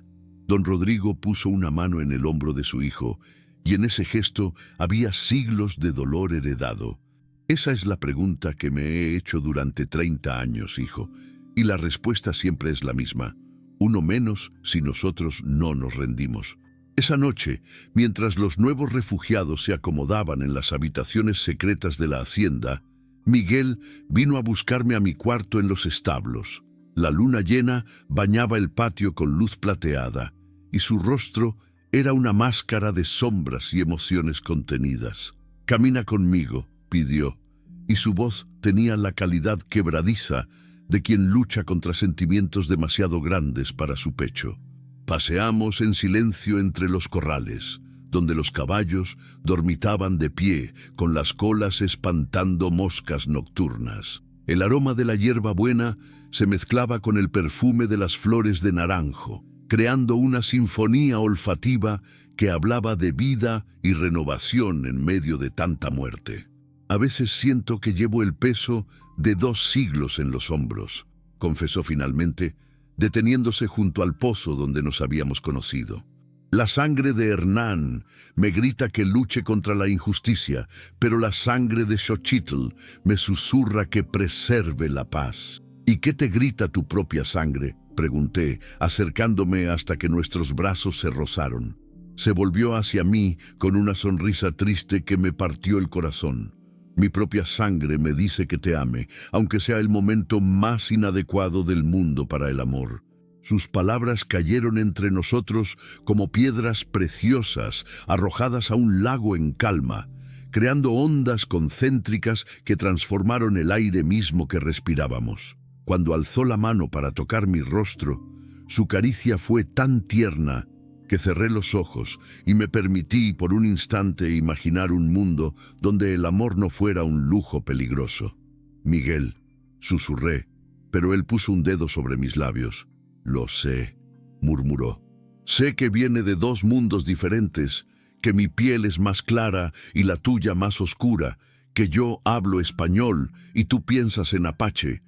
Don Rodrigo puso una mano en el hombro de su hijo, y en ese gesto había siglos de dolor heredado. «Esa es la pregunta que me he hecho durante 30 años, hijo, y la respuesta siempre es la misma. Uno menos si nosotros no nos rendimos». Esa noche, mientras los nuevos refugiados se acomodaban en las habitaciones secretas de la hacienda, Miguel vino a buscarme a mi cuarto en los establos. La luna llena bañaba el patio con luz plateada, y su rostro era una máscara de sombras y emociones contenidas. «Camina conmigo», pidió, y su voz tenía la calidad quebradiza de quien lucha contra sentimientos demasiado grandes para su pecho. Paseamos en silencio entre los corrales, donde los caballos dormitaban de pie, con las colas espantando moscas nocturnas. El aroma de la hierbabuena se mezclaba con el perfume de las flores de naranjo, creando una sinfonía olfativa que hablaba de vida y renovación en medio de tanta muerte. «A veces siento que llevo el peso de 2 siglos en los hombros», confesó finalmente, deteniéndose junto al pozo donde nos habíamos conocido. «La sangre de Hernán me grita que luche contra la injusticia, pero la sangre de Xochitl me susurra que preserve la paz». «¿Y qué te grita tu propia sangre?», pregunté, acercándome hasta que nuestros brazos se rozaron. Se volvió hacia mí con una sonrisa triste que me partió el corazón. «Mi propia sangre me dice que te ame, aunque sea el momento más inadecuado del mundo para el amor». Sus palabras cayeron entre nosotros como piedras preciosas arrojadas a un lago en calma, creando ondas concéntricas que transformaron el aire mismo que respirábamos. Cuando alzó la mano para tocar mi rostro, su caricia fue tan tierna que cerré los ojos y me permití por un instante imaginar un mundo donde el amor no fuera un lujo peligroso. «Miguel», susurré, pero él puso un dedo sobre mis labios. «Lo sé», murmuró. «Sé que viene de dos mundos diferentes, que mi piel es más clara y la tuya más oscura, que yo hablo español y tú piensas en apache,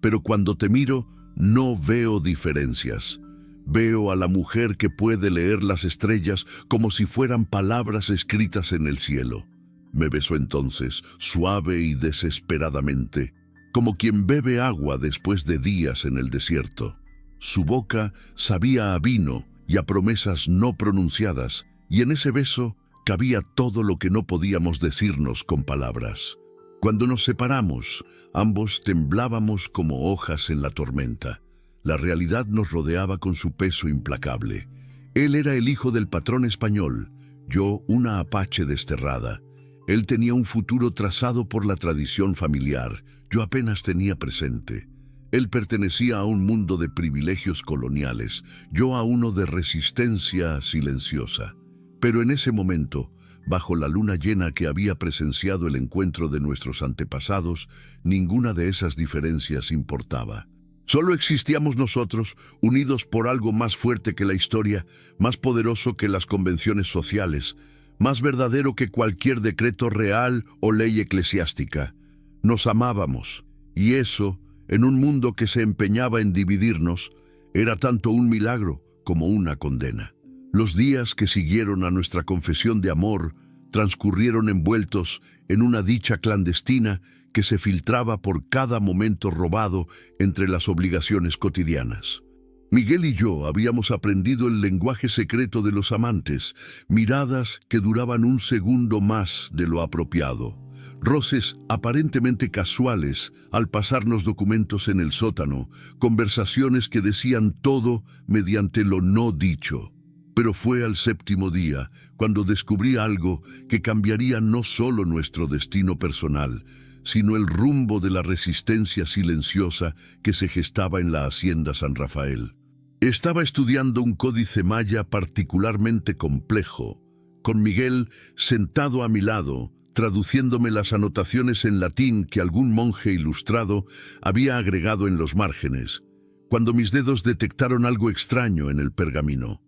pero cuando te miro no veo diferencias. Veo a la mujer que puede leer las estrellas como si fueran palabras escritas en el cielo». Me besó entonces, suave y desesperadamente, como quien bebe agua después de días en el desierto. Su boca sabía a vino y a promesas no pronunciadas, y en ese beso cabía todo lo que no podíamos decirnos con palabras. Cuando nos separamos, ambos temblábamos como hojas en la tormenta. La realidad nos rodeaba con su peso implacable. Él era el hijo del patrón español, yo una apache desterrada. Él tenía un futuro trazado por la tradición familiar, yo apenas tenía presente. Él pertenecía a un mundo de privilegios coloniales, yo a uno de resistencia silenciosa. Pero en ese momento, bajo la luna llena que había presenciado el encuentro de nuestros antepasados, ninguna de esas diferencias importaba. Solo existíamos nosotros, unidos por algo más fuerte que la historia, más poderoso que las convenciones sociales, más verdadero que cualquier decreto real o ley eclesiástica. Nos amábamos, y eso, en un mundo que se empeñaba en dividirnos, era tanto un milagro como una condena. Los días que siguieron a nuestra confesión de amor transcurrieron envueltos en una dicha clandestina que se filtraba por cada momento robado entre las obligaciones cotidianas. Miguel y yo habíamos aprendido el lenguaje secreto de los amantes, miradas que duraban un segundo más de lo apropiado, roces aparentemente casuales al pasarnos documentos en el sótano, conversaciones que decían todo mediante lo no dicho. Pero fue al séptimo día cuando descubrí algo que cambiaría no solo nuestro destino personal, sino el rumbo de la resistencia silenciosa que se gestaba en la Hacienda San Rafael. Estaba estudiando un códice maya particularmente complejo, con Miguel sentado a mi lado, traduciéndome las anotaciones en latín que algún monje ilustrado había agregado en los márgenes, cuando mis dedos detectaron algo extraño en el pergamino.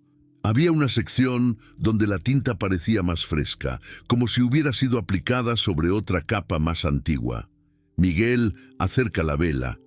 Había una sección donde la tinta parecía más fresca, como si hubiera sido aplicada sobre otra capa más antigua. «Miguel, acerca la vela»,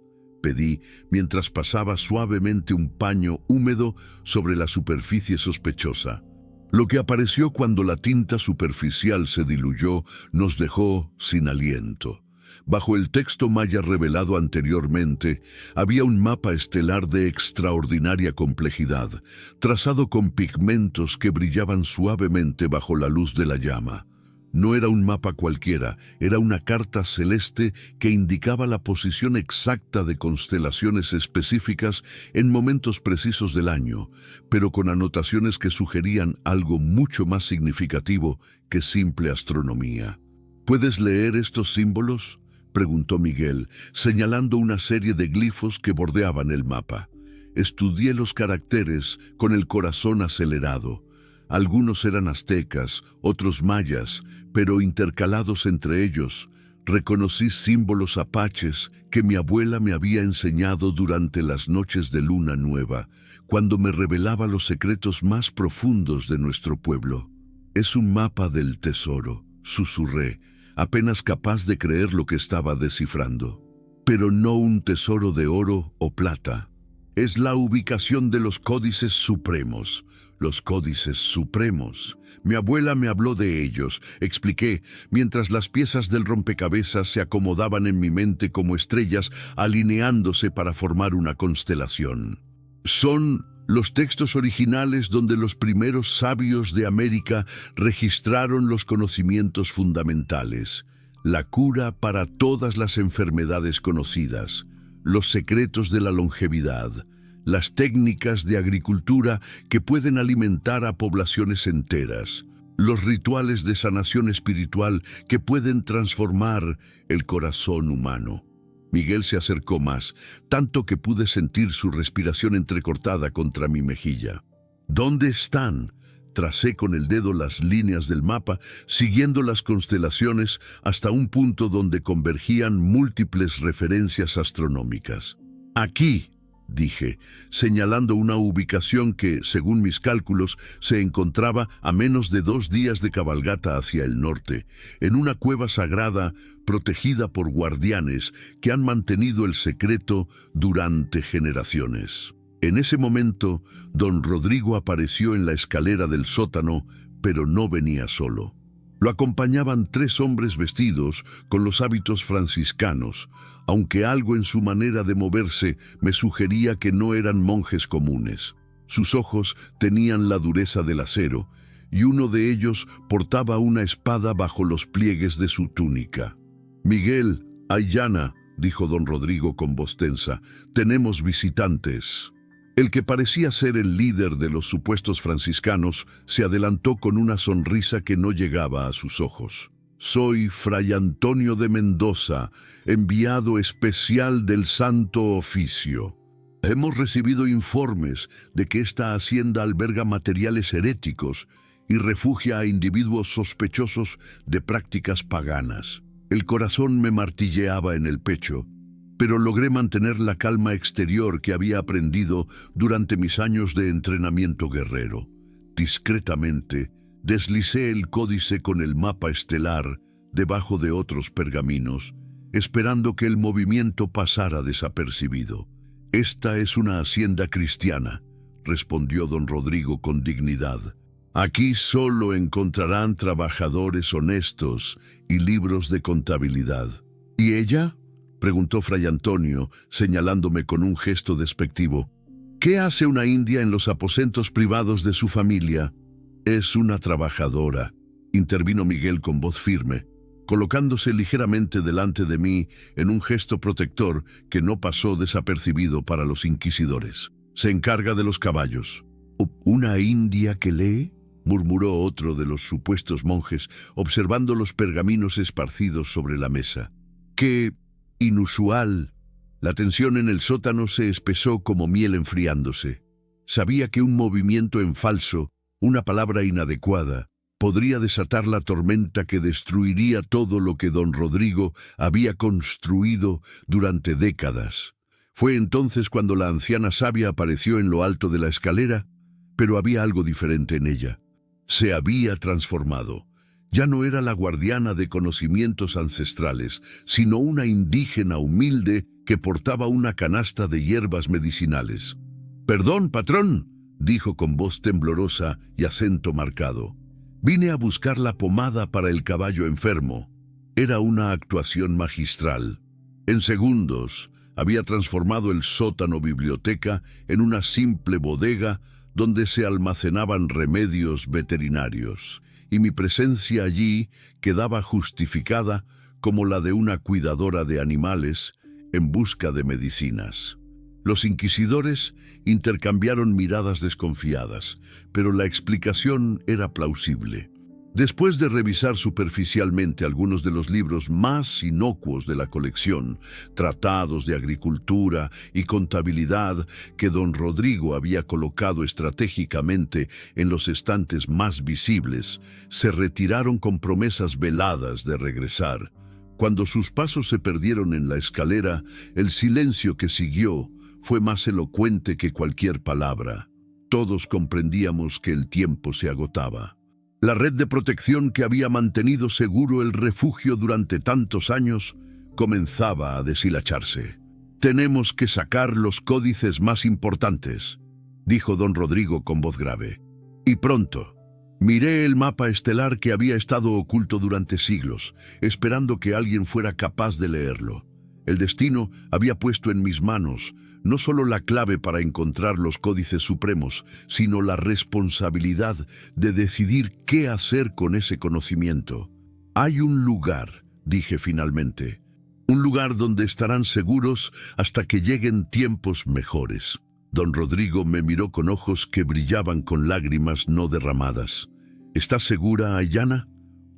pedí, mientras pasaba suavemente un paño húmedo sobre la superficie sospechosa. Lo que apareció cuando la tinta superficial se diluyó nos dejó sin aliento. Bajo el texto maya revelado anteriormente, había un mapa estelar de extraordinaria complejidad, trazado con pigmentos que brillaban suavemente bajo la luz de la llama. No era un mapa cualquiera, era una carta celeste que indicaba la posición exacta de constelaciones específicas en momentos precisos del año, pero con anotaciones que sugerían algo mucho más significativo que simple astronomía. «¿Puedes leer estos símbolos?», preguntó Miguel, señalando una serie de glifos que bordeaban el mapa. Estudié los caracteres con el corazón acelerado. Algunos eran aztecas, otros mayas, pero intercalados entre ellos, reconocí símbolos apaches que mi abuela me había enseñado durante las noches de luna nueva, cuando me revelaba los secretos más profundos de nuestro pueblo. «Es un mapa del tesoro», susurré, apenas capaz de creer lo que estaba descifrando. «Pero no un tesoro de oro o plata. Es la ubicación de los códices supremos». «Los códices supremos. Mi abuela me habló de ellos», expliqué, mientras las piezas del rompecabezas se acomodaban en mi mente como estrellas alineándose para formar una constelación. «Son los textos originales donde los primeros sabios de América registraron los conocimientos fundamentales, la cura para todas las enfermedades conocidas, los secretos de la longevidad, las técnicas de agricultura que pueden alimentar a poblaciones enteras, los rituales de sanación espiritual que pueden transformar el corazón humano. Miguel se acercó más, tanto que pude sentir su respiración entrecortada contra mi mejilla. ¿Dónde están? Tracé con el dedo las líneas del mapa, siguiendo las constelaciones hasta un punto donde convergían múltiples referencias astronómicas. Aquí, dije, señalando una ubicación que, según mis cálculos, se encontraba a menos de 2 días de cabalgata hacia el norte, en una cueva sagrada protegida por guardianes que han mantenido el secreto durante generaciones. En ese momento, don Rodrigo apareció en la escalera del sótano, pero no venía solo. Lo acompañaban 3 hombres vestidos con los hábitos franciscanos, aunque algo en su manera de moverse me sugería que no eran monjes comunes. Sus ojos tenían la dureza del acero, y uno de ellos portaba una espada bajo los pliegues de su túnica. «Miguel, Ayllana», dijo don Rodrigo con voz tensa, «tenemos visitantes». El que parecía ser el líder de los supuestos franciscanos se adelantó con una sonrisa que no llegaba a sus ojos. «Soy Fray Antonio de Mendoza, enviado especial del Santo Oficio. Hemos recibido informes de que esta hacienda alberga materiales heréticos y refugia a individuos sospechosos de prácticas paganas». El corazón me martilleaba en el pecho, pero logré mantener la calma exterior que había aprendido durante mis años de entrenamiento guerrero. Discretamente, deslicé el códice con el mapa estelar debajo de otros pergaminos, esperando que el movimiento pasara desapercibido. «Esta es una hacienda cristiana», respondió don Rodrigo con dignidad. «Aquí solo encontrarán trabajadores honestos y libros de contabilidad». «¿Y ella?», preguntó Fray Antonio, señalándome con un gesto despectivo. «¿Qué hace una india en los aposentos privados de su familia?» «Es una trabajadora», intervino Miguel con voz firme, colocándose ligeramente delante de mí en un gesto protector que no pasó desapercibido para los inquisidores. «Se encarga de los caballos». «¿Una india que lee?», murmuró otro de los supuestos monjes, observando los pergaminos esparcidos sobre la mesa. «¡Qué inusual!». La tensión en el sótano se espesó como miel enfriándose. Sabía que un movimiento en falso, una palabra inadecuada, podría desatar la tormenta que destruiría todo lo que don Rodrigo había construido durante décadas. Fue entonces cuando la anciana sabia apareció en lo alto de la escalera, pero había algo diferente en ella. Se había transformado. Ya no era la guardiana de conocimientos ancestrales, sino una indígena humilde que portaba una canasta de hierbas medicinales. «Perdón, patrón», dijo con voz temblorosa y acento marcado. «Vine a buscar la pomada para el caballo enfermo». Era una actuación magistral. En segundos, había transformado el sótano biblioteca en una simple bodega donde se almacenaban remedios veterinarios, y mi presencia allí quedaba justificada como la de una cuidadora de animales en busca de medicinas. Los inquisidores intercambiaron miradas desconfiadas, pero la explicación era plausible. Después de revisar superficialmente algunos de los libros más inocuos de la colección, tratados de agricultura y contabilidad que don Rodrigo había colocado estratégicamente en los estantes más visibles, se retiraron con promesas veladas de regresar. Cuando sus pasos se perdieron en la escalera, el silencio que siguió fue más elocuente que cualquier palabra. Todos comprendíamos que el tiempo se agotaba. La red de protección que había mantenido seguro el refugio durante tantos años comenzaba a deshilacharse. «Tenemos que sacar los códices más importantes», dijo don Rodrigo con voz grave. «Y pronto». Miré el mapa estelar que había estado oculto durante siglos, esperando que alguien fuera capaz de leerlo. El destino había puesto en mis manos no solo la clave para encontrar los códices supremos, sino la responsabilidad de decidir qué hacer con ese conocimiento. «Hay un lugar», dije finalmente, «un lugar donde estarán seguros hasta que lleguen tiempos mejores. Don Rodrigo me miró con ojos que brillaban con lágrimas no derramadas. ¿Estás segura, Aiyana?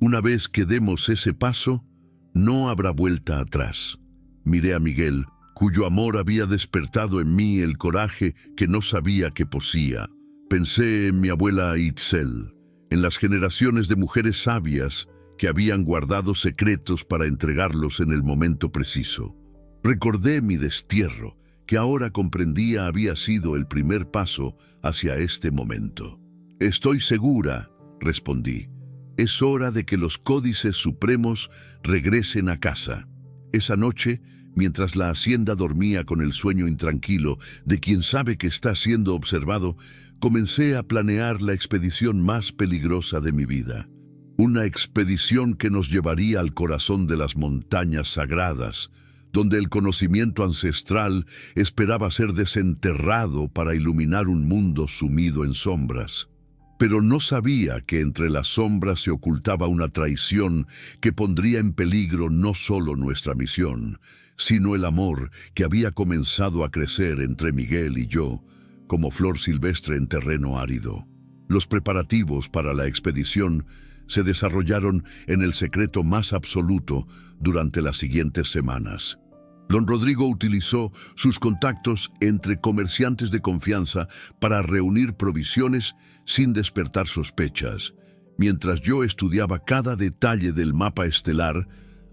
Una vez que demos ese paso, no habrá vuelta atrás. Miré a Miguel, cuyo amor había despertado en mí el coraje que no sabía que poseía. Pensé en mi abuela Itzel, en las generaciones de mujeres sabias que habían guardado secretos para entregarlos en el momento preciso. Recordé mi destierro, que ahora comprendía había sido el primer paso hacia este momento. «Estoy segura», respondí. «Es hora de que los códices supremos regresen a casa». Esa noche, mientras la hacienda dormía con el sueño intranquilo de quien sabe que está siendo observado, comencé a planear la expedición más peligrosa de mi vida. Una expedición que nos llevaría al corazón de las montañas sagradas, donde el conocimiento ancestral esperaba ser desenterrado para iluminar un mundo sumido en sombras. Pero no sabía que entre las sombras se ocultaba una traición que pondría en peligro no solo nuestra misión, sino el amor que había comenzado a crecer entre Miguel y yo, como flor silvestre en terreno árido. Los preparativos para la expedición se desarrollaron en el secreto más absoluto durante las siguientes semanas. Don Rodrigo utilizó sus contactos entre comerciantes de confianza para reunir provisiones sin despertar sospechas, mientras yo estudiaba cada detalle del mapa estelar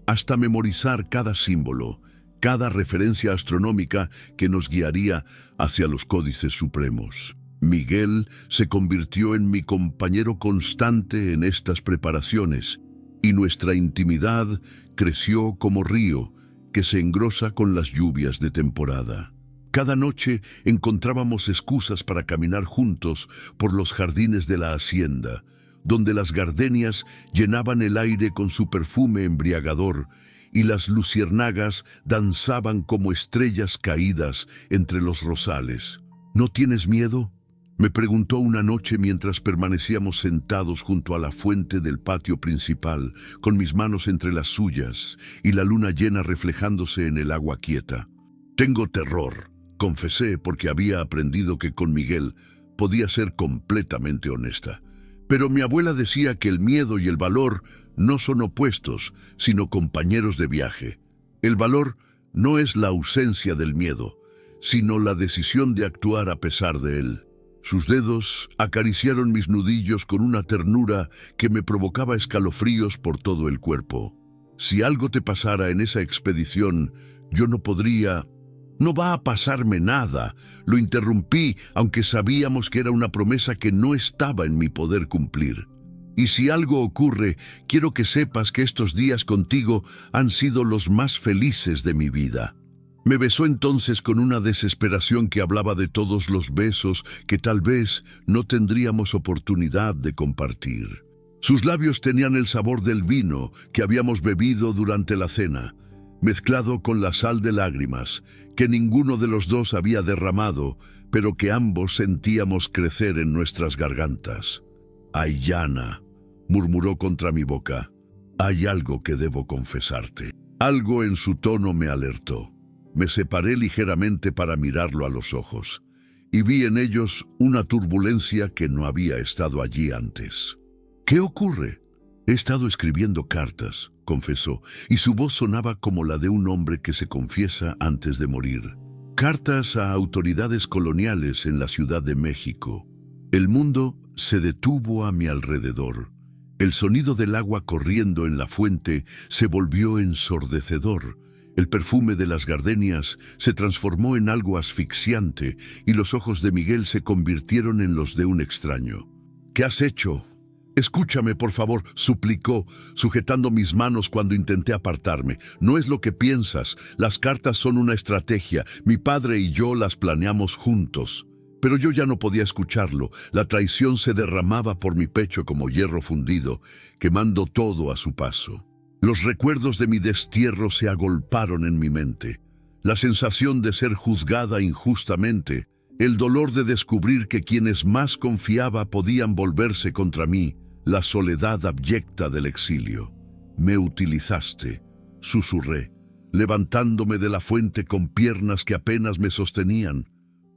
hasta memorizar cada símbolo, cada referencia astronómica que nos guiaría hacia los códices supremos. Miguel se convirtió en mi compañero constante en estas preparaciones, y nuestra intimidad creció como río que se engrosa con las lluvias de temporada. Cada noche encontrábamos excusas para caminar juntos por los jardines de la hacienda, donde las gardenias llenaban el aire con su perfume embriagador y las luciérnagas danzaban como estrellas caídas entre los rosales. ¿No tienes miedo?, me preguntó una noche mientras permanecíamos sentados junto a la fuente del patio principal, con mis manos entre las suyas y la luna llena reflejándose en el agua quieta. «Tengo terror», confesé, porque había aprendido que con Miguel podía ser completamente honesta. Pero mi abuela decía que el miedo y el valor no son opuestos, sino compañeros de viaje. El valor no es la ausencia del miedo, sino la decisión de actuar a pesar de él. Sus dedos acariciaron mis nudillos con una ternura que me provocaba escalofríos por todo el cuerpo. «Si algo te pasara en esa expedición, yo no podría...» «No va a pasarme nada», lo interrumpí, aunque sabíamos que era una promesa que no estaba en mi poder cumplir. «Y si algo ocurre, quiero que sepas que estos días contigo han sido los más felices de mi vida». Me besó entonces con una desesperación que hablaba de todos los besos que tal vez no tendríamos oportunidad de compartir. Sus labios tenían el sabor del vino que habíamos bebido durante la cena, mezclado con la sal de lágrimas que ninguno de los dos había derramado, pero que ambos sentíamos crecer en nuestras gargantas. «Aiyana», murmuró contra mi boca, «hay algo que debo confesarte». Algo en su tono me alertó. Me separé ligeramente para mirarlo a los ojos, y vi en ellos una turbulencia que no había estado allí antes. «¿Qué ocurre?» «He estado escribiendo cartas», confesó, y su voz sonaba como la de un hombre que se confiesa antes de morir. «Cartas a autoridades coloniales en la Ciudad de México». El mundo se detuvo a mi alrededor. El sonido del agua corriendo en la fuente se volvió ensordecedor. El perfume de las gardenias se transformó en algo asfixiante y los ojos de Miguel se convirtieron en los de un extraño. «¿Qué has hecho?» «Escúchame, por favor», suplicó, sujetando mis manos cuando intenté apartarme. «No es lo que piensas. Las cartas son una estrategia. Mi padre y yo las planeamos juntos». Pero yo ya no podía escucharlo. La traición se derramaba por mi pecho como hierro fundido, quemando todo a su paso. Los recuerdos de mi destierro se agolparon en mi mente. La sensación de ser juzgada injustamente, el dolor de descubrir que quienes más confiaba podían volverse contra mí, la soledad abyecta del exilio. «Me utilizaste», susurré, levantándome de la fuente con piernas que apenas me sostenían.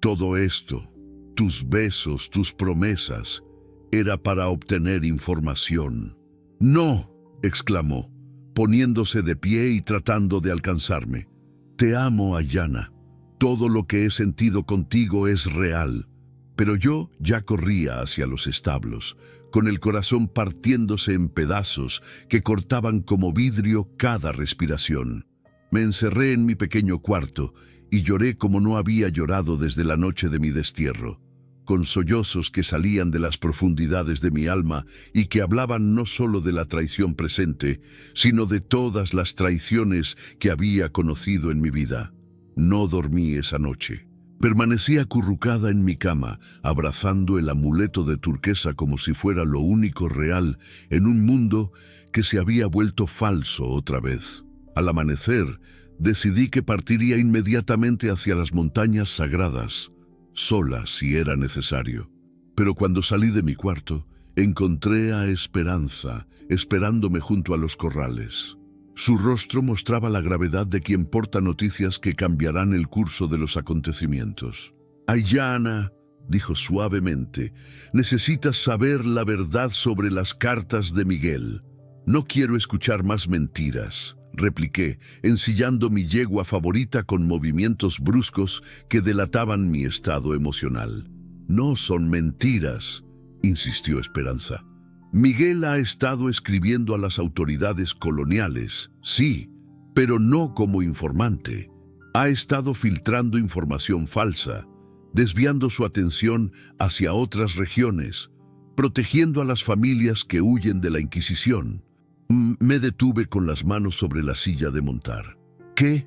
Todo esto, tus besos, tus promesas, era para obtener información. «No», exclamó, poniéndose de pie y tratando de alcanzarme. «Te amo, Ayanna. Todo lo que he sentido contigo es real». Pero yo ya corría hacia los establos, con el corazón partiéndose en pedazos que cortaban como vidrio cada respiración. Me encerré en mi pequeño cuarto y lloré como no había llorado desde la noche de mi destierro, con sollozos que salían de las profundidades de mi alma y que hablaban no solo de la traición presente, sino de todas las traiciones que había conocido en mi vida. No dormí esa noche. Permanecí acurrucada en mi cama, abrazando el amuleto de turquesa como si fuera lo único real en un mundo que se había vuelto falso otra vez. Al amanecer, decidí que partiría inmediatamente hacia las montañas sagradas, sola si era necesario. Pero cuando salí de mi cuarto, encontré a Esperanza, esperándome junto a los corrales. Su rostro mostraba la gravedad de quien porta noticias que cambiarán el curso de los acontecimientos. «Ayanna», dijo suavemente, «necesitas saber la verdad sobre las cartas de Miguel». «No quiero escuchar más mentiras», repliqué, ensillando mi yegua favorita con movimientos bruscos que delataban mi estado emocional. «No son mentiras», insistió Esperanza. «Miguel ha estado escribiendo a las autoridades coloniales, sí, pero no como informante. Ha estado filtrando información falsa, desviando su atención hacia otras regiones, protegiendo a las familias que huyen de la Inquisición». Me detuve con las manos sobre la silla de montar. ¿Qué?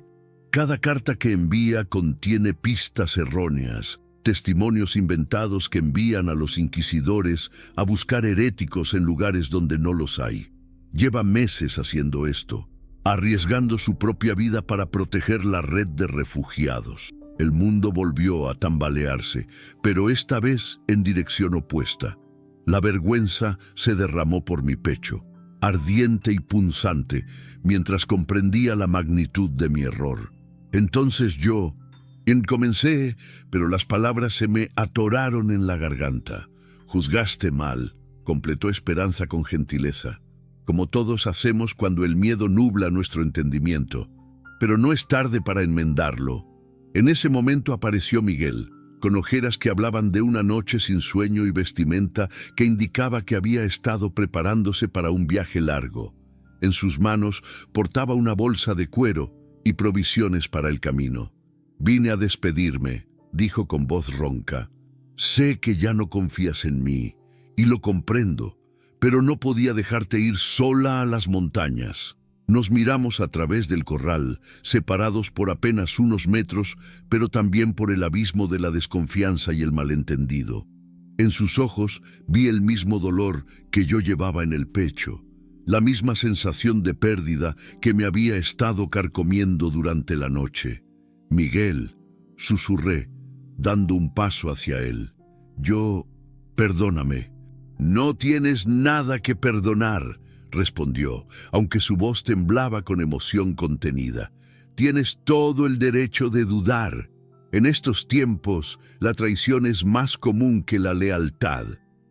Cada carta que envía contiene pistas erróneas, testimonios inventados que envían a los inquisidores a buscar heréticos en lugares donde no los hay. Lleva meses haciendo esto, arriesgando su propia vida para proteger la red de refugiados. El mundo volvió a tambalearse, pero esta vez en dirección opuesta. La vergüenza se derramó por mi pecho, ardiente y punzante, mientras comprendía la magnitud de mi error. Entonces comencé, pero las palabras se me atoraron en la garganta. «Juzgaste mal», completó Esperanza con gentileza, «como todos hacemos cuando el miedo nubla nuestro entendimiento. Pero no es tarde para enmendarlo». En ese momento apareció Miguel, con ojeras que hablaban de una noche sin sueño y vestimenta que indicaba que había estado preparándose para un viaje largo. En sus manos portaba una bolsa de cuero y provisiones para el camino. «Vine a despedirme», dijo con voz ronca. «Sé que ya no confías en mí, y lo comprendo, pero no podía dejarte ir sola a las montañas». Nos miramos a través del corral, separados por apenas unos metros, pero también por el abismo de la desconfianza y el malentendido. En sus ojos vi el mismo dolor que yo llevaba en el pecho, la misma sensación de pérdida que me había estado carcomiendo durante la noche. «Miguel», susurré, dando un paso hacia él. «Perdóname». «No tienes nada que perdonar», respondió, aunque su voz temblaba con emoción contenida. «Tienes todo el derecho de dudar. En estos tiempos, la traición es más común que la lealtad.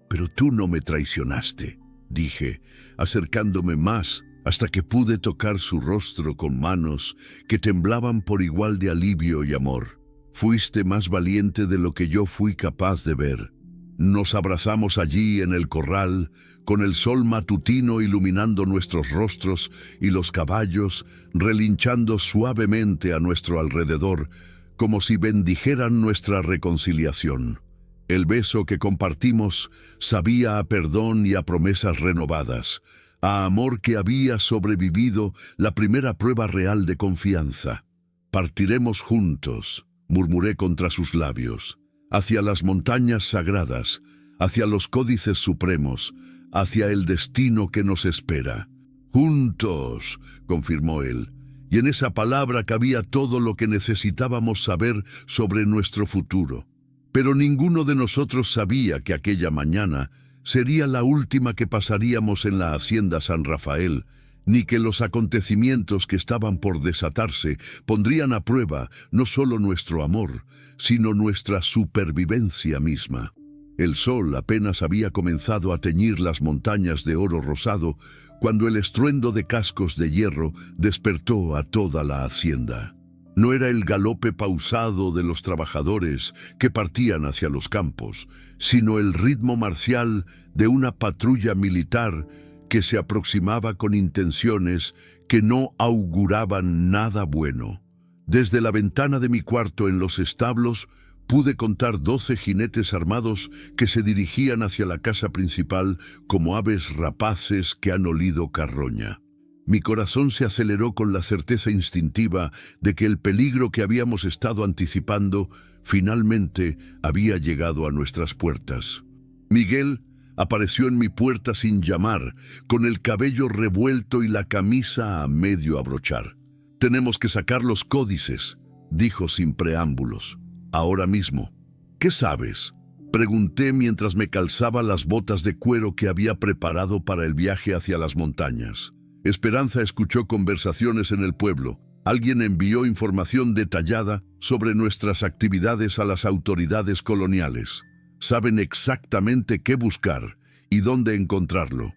Pero tú no me traicionaste», dije, acercándome más hasta que pude tocar su rostro con manos que temblaban por igual de alivio y amor. «Fuiste más valiente de lo que yo fui capaz de ver». Nos abrazamos allí en el corral, con el sol matutino iluminando nuestros rostros y los caballos relinchando suavemente a nuestro alrededor, como si bendijeran nuestra reconciliación. El beso que compartimos sabía a perdón y a promesas renovadas, a amor que había sobrevivido la primera prueba real de confianza. «Partiremos juntos», murmuré contra sus labios, «hacia las montañas sagradas, hacia los códices supremos, hacia el destino que nos espera». «Juntos», confirmó él, y en esa palabra cabía todo lo que necesitábamos saber sobre nuestro futuro. Pero ninguno de nosotros sabía que aquella mañana sería la última que pasaríamos en la hacienda San Rafael, ni que los acontecimientos que estaban por desatarse pondrían a prueba no solo nuestro amor, sino nuestra supervivencia misma. El sol apenas había comenzado a teñir las montañas de oro rosado cuando el estruendo de cascos de hierro despertó a toda la hacienda. No era el galope pausado de los trabajadores que partían hacia los campos, sino el ritmo marcial de una patrulla militar que se aproximaba con intenciones que no auguraban nada bueno. Desde la ventana de mi cuarto en los establos pude contar 12 jinetes armados que se dirigían hacia la casa principal como aves rapaces que han olido carroña. Mi corazón se aceleró con la certeza instintiva de que el peligro que habíamos estado anticipando finalmente había llegado a nuestras puertas. Miguel apareció en mi puerta sin llamar, con el cabello revuelto y la camisa a medio abrochar. «Tenemos que sacar los códices», dijo sin preámbulos. «Ahora mismo». «¿Qué sabes?», pregunté mientras me calzaba las botas de cuero que había preparado para el viaje hacia las montañas. Esperanza escuchó conversaciones en el pueblo. Alguien envió información detallada sobre nuestras actividades a las autoridades coloniales. Saben exactamente qué buscar y dónde encontrarlo.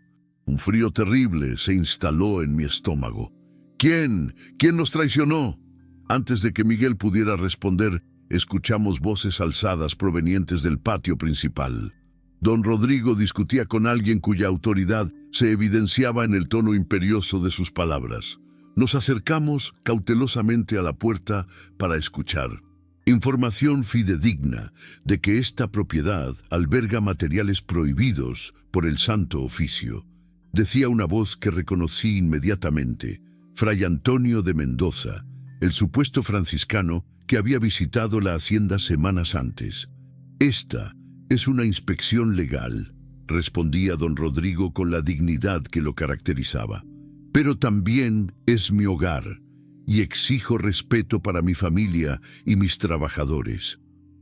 Un frío terrible se instaló en mi estómago. ¿Quién? ¿Quién nos traicionó? Antes de que Miguel pudiera responder, escuchamos voces alzadas provenientes del patio principal. Don Rodrigo discutía con alguien cuya autoridad se evidenciaba en el tono imperioso de sus palabras. Nos acercamos cautelosamente a la puerta para escuchar. Información fidedigna de que esta propiedad alberga materiales prohibidos por el Santo Oficio. Decía una voz que reconocí inmediatamente. Fray Antonio de Mendoza, el supuesto franciscano que había visitado la hacienda semanas antes. «Esta es una inspección legal», respondía don Rodrigo con la dignidad que lo caracterizaba. «Pero también es mi hogar, y exijo respeto para mi familia y mis trabajadores.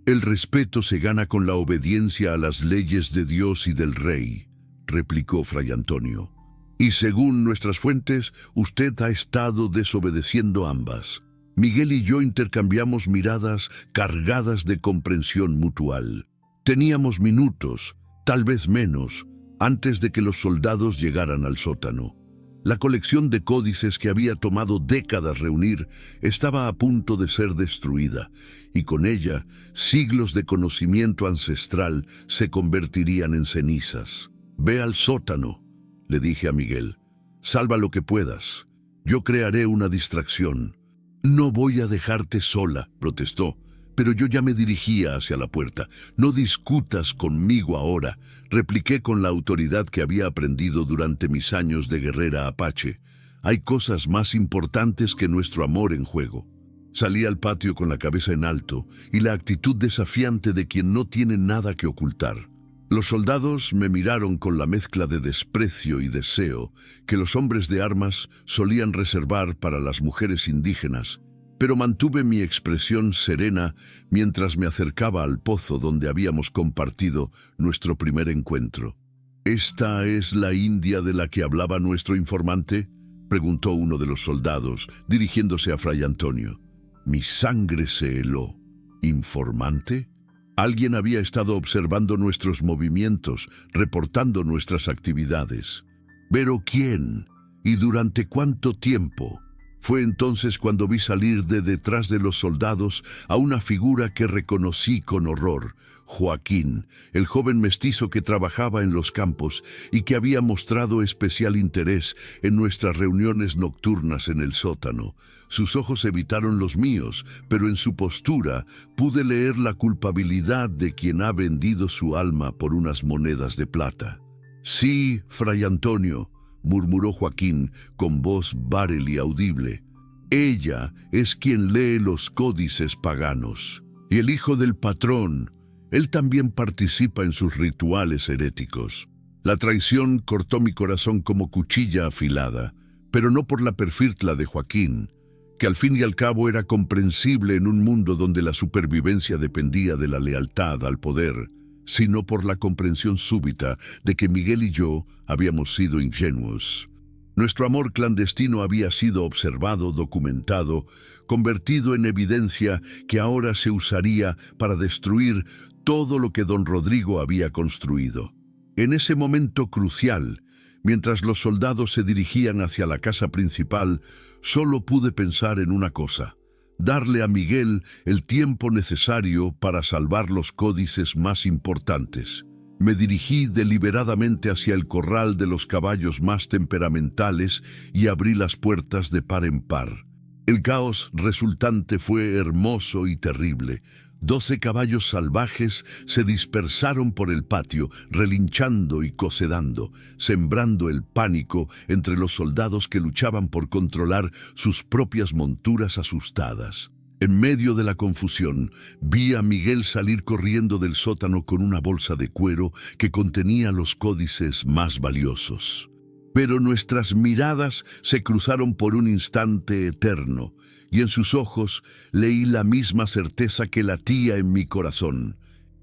El respeto se gana con la obediencia a las leyes de Dios y del Rey», replicó Fray Antonio. «Y según nuestras fuentes, usted ha estado desobedeciendo ambas». Miguel y yo intercambiamos miradas cargadas de comprensión mutual. Teníamos minutos, tal vez menos, antes de que los soldados llegaran al sótano. La colección de códices que había tomado décadas reunir estaba a punto de ser destruida, y con ella siglos de conocimiento ancestral se convertirían en cenizas. «Ve al sótano», le dije a Miguel. «Salva lo que puedas. Yo crearé una distracción». «No voy a dejarte sola», protestó, pero yo ya me dirigía hacia la puerta. «No discutas conmigo ahora», repliqué con la autoridad que había aprendido durante mis años de guerrera apache. «Hay cosas más importantes que nuestro amor en juego». Salí al patio con la cabeza en alto y la actitud desafiante de quien no tiene nada que ocultar. Los soldados me miraron con la mezcla de desprecio y deseo que los hombres de armas solían reservar para las mujeres indígenas, pero mantuve mi expresión serena mientras me acercaba al pozo donde habíamos compartido nuestro primer encuentro. «¿Esta es la India de la que hablaba nuestro informante?», preguntó uno de los soldados, dirigiéndose a Fray Antonio. Mi sangre se heló. ¿Informante? Alguien había estado observando nuestros movimientos, reportando nuestras actividades. ¿Pero quién? ¿Y durante cuánto tiempo? Fue entonces cuando vi salir de detrás de los soldados a una figura que reconocí con horror. Joaquín, el joven mestizo que trabajaba en los campos y que había mostrado especial interés en nuestras reuniones nocturnas en el sótano. Sus ojos evitaron los míos, pero en su postura pude leer la culpabilidad de quien ha vendido su alma por unas monedas de plata. «Sí, Fray Antonio», murmuró Joaquín con voz bárel y audible. «Ella es quien lee los códices paganos. Y el hijo del patrón, él también participa en sus rituales heréticos». La traición cortó mi corazón como cuchilla afilada, pero no por la perfirtla de Joaquín, que al fin y al cabo era comprensible en un mundo donde la supervivencia dependía de la lealtad al poder, sino por la comprensión súbita de que Miguel y yo habíamos sido ingenuos. Nuestro amor clandestino había sido observado, documentado, convertido en evidencia que ahora se usaría para destruir todo lo que don Rodrigo había construido. En ese momento crucial, mientras los soldados se dirigían hacia la casa principal, solo pude pensar en una cosa: darle a Miguel el tiempo necesario para salvar los códices más importantes. Me dirigí deliberadamente hacia el corral de los caballos más temperamentales y abrí las puertas de par en par. El caos resultante fue hermoso y terrible. 12 caballos salvajes se dispersaron por el patio, relinchando y cocedando, sembrando el pánico entre los soldados que luchaban por controlar sus propias monturas asustadas. En medio de la confusión, vi a Miguel salir corriendo del sótano con una bolsa de cuero que contenía los códices más valiosos. Pero nuestras miradas se cruzaron por un instante eterno, y en sus ojos leí la misma certeza que latía en mi corazón.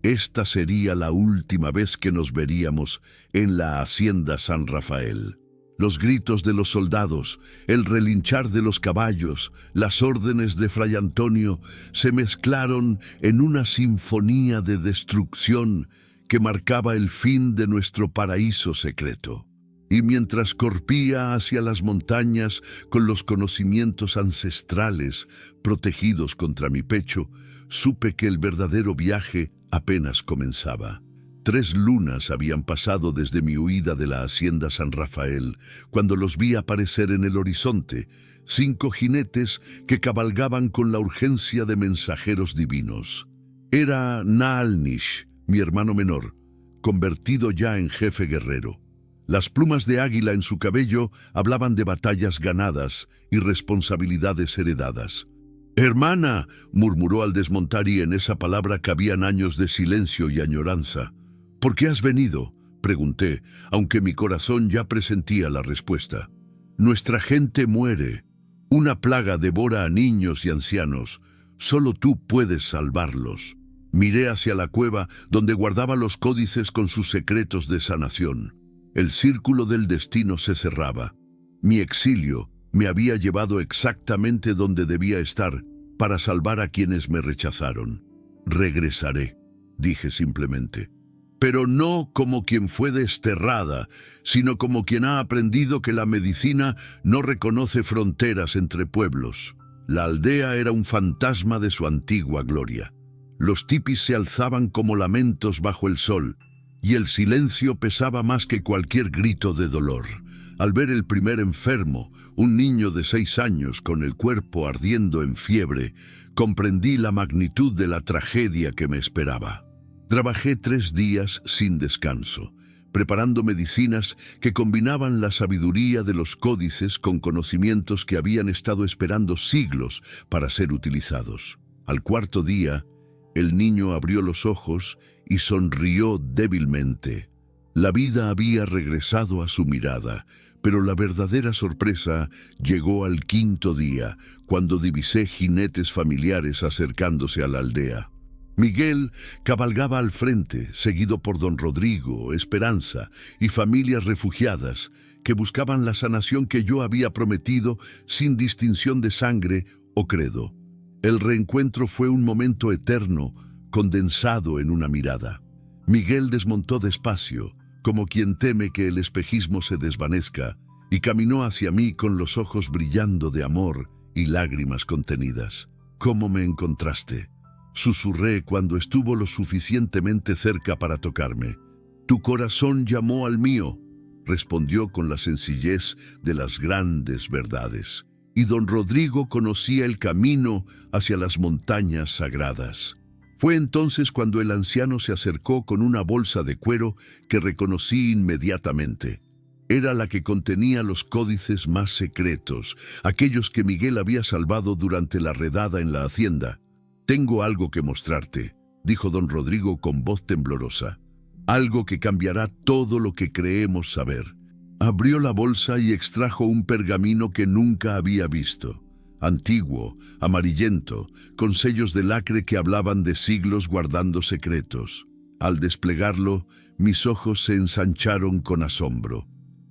Esta sería la última vez que nos veríamos en la hacienda San Rafael. Los gritos de los soldados, el relinchar de los caballos, las órdenes de Fray Antonio se mezclaron en una sinfonía de destrucción que marcaba el fin de nuestro paraíso secreto. Y mientras corría hacia las montañas con los conocimientos ancestrales protegidos contra mi pecho, supe que el verdadero viaje apenas comenzaba. 3 lunas habían pasado desde mi huida de la hacienda San Rafael, cuando los vi aparecer en el horizonte, 5 jinetes que cabalgaban con la urgencia de mensajeros divinos. Era Naalnish, mi hermano menor, convertido ya en jefe guerrero. Las plumas de águila en su cabello hablaban de batallas ganadas y responsabilidades heredadas. «Hermana», murmuró al desmontar, y en esa palabra cabían años de silencio y añoranza. «¿Por qué has venido?», pregunté, aunque mi corazón ya presentía la respuesta. «Nuestra gente muere. Una plaga devora a niños y ancianos. Solo tú puedes salvarlos». Miré hacia la cueva donde guardaba los códices con sus secretos de sanación. El círculo del destino se cerraba. Mi exilio me había llevado exactamente donde debía estar para salvar a quienes me rechazaron. «Regresaré», dije simplemente. Pero no como quien fue desterrada, sino como quien ha aprendido que la medicina no reconoce fronteras entre pueblos. La aldea era un fantasma de su antigua gloria. Los tipis se alzaban como lamentos bajo el sol, y el silencio pesaba más que cualquier grito de dolor. Al ver el primer enfermo, un niño de 6 años con el cuerpo ardiendo en fiebre, comprendí la magnitud de la tragedia que me esperaba. Trabajé 3 días sin descanso, preparando medicinas que combinaban la sabiduría de los códices con conocimientos que habían estado esperando siglos para ser utilizados. Al 4.º día, el niño abrió los ojos y sonrió débilmente. La vida había regresado a su mirada, pero la verdadera sorpresa llegó al 5.º día, cuando divisé jinetes familiares acercándose a la aldea. Miguel cabalgaba al frente, seguido por don Rodrigo, Esperanza y familias refugiadas que buscaban la sanación que yo había prometido sin distinción de sangre o credo. El reencuentro fue un momento eterno, condensado en una mirada. Miguel desmontó despacio, como quien teme que el espejismo se desvanezca, y caminó hacia mí con los ojos brillando de amor y lágrimas contenidas. «¿Cómo me encontraste?», susurré cuando estuvo lo suficientemente cerca para tocarme. «Tu corazón llamó al mío», respondió con la sencillez de las grandes verdades. Y don Rodrigo conocía el camino hacia las montañas sagradas. Fue entonces cuando el anciano se acercó con una bolsa de cuero que reconocí inmediatamente. Era la que contenía los códices más secretos, aquellos que Miguel había salvado durante la redada en la hacienda. «Tengo algo que mostrarte», dijo don Rodrigo con voz temblorosa. «Algo que cambiará todo lo que creemos saber». Abrió la bolsa y extrajo un pergamino que nunca había visto. Antiguo, amarillento, con sellos de lacre que hablaban de siglos guardando secretos. Al desplegarlo, mis ojos se ensancharon con asombro.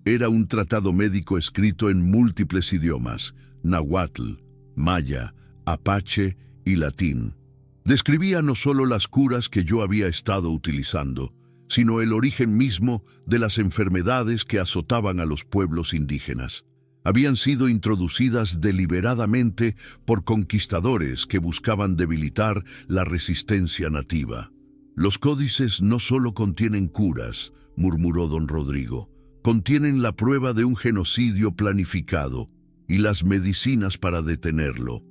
Era un tratado médico escrito en múltiples idiomas: náhuatl, maya, apache y latín. Describía no solo las curas que yo había estado utilizando, sino el origen mismo de las enfermedades que azotaban a los pueblos indígenas. Habían sido introducidas deliberadamente por conquistadores que buscaban debilitar la resistencia nativa. Los códices no solo contienen curas, murmuró don Rodrigo, contienen la prueba de un genocidio planificado y las medicinas para detenerlo.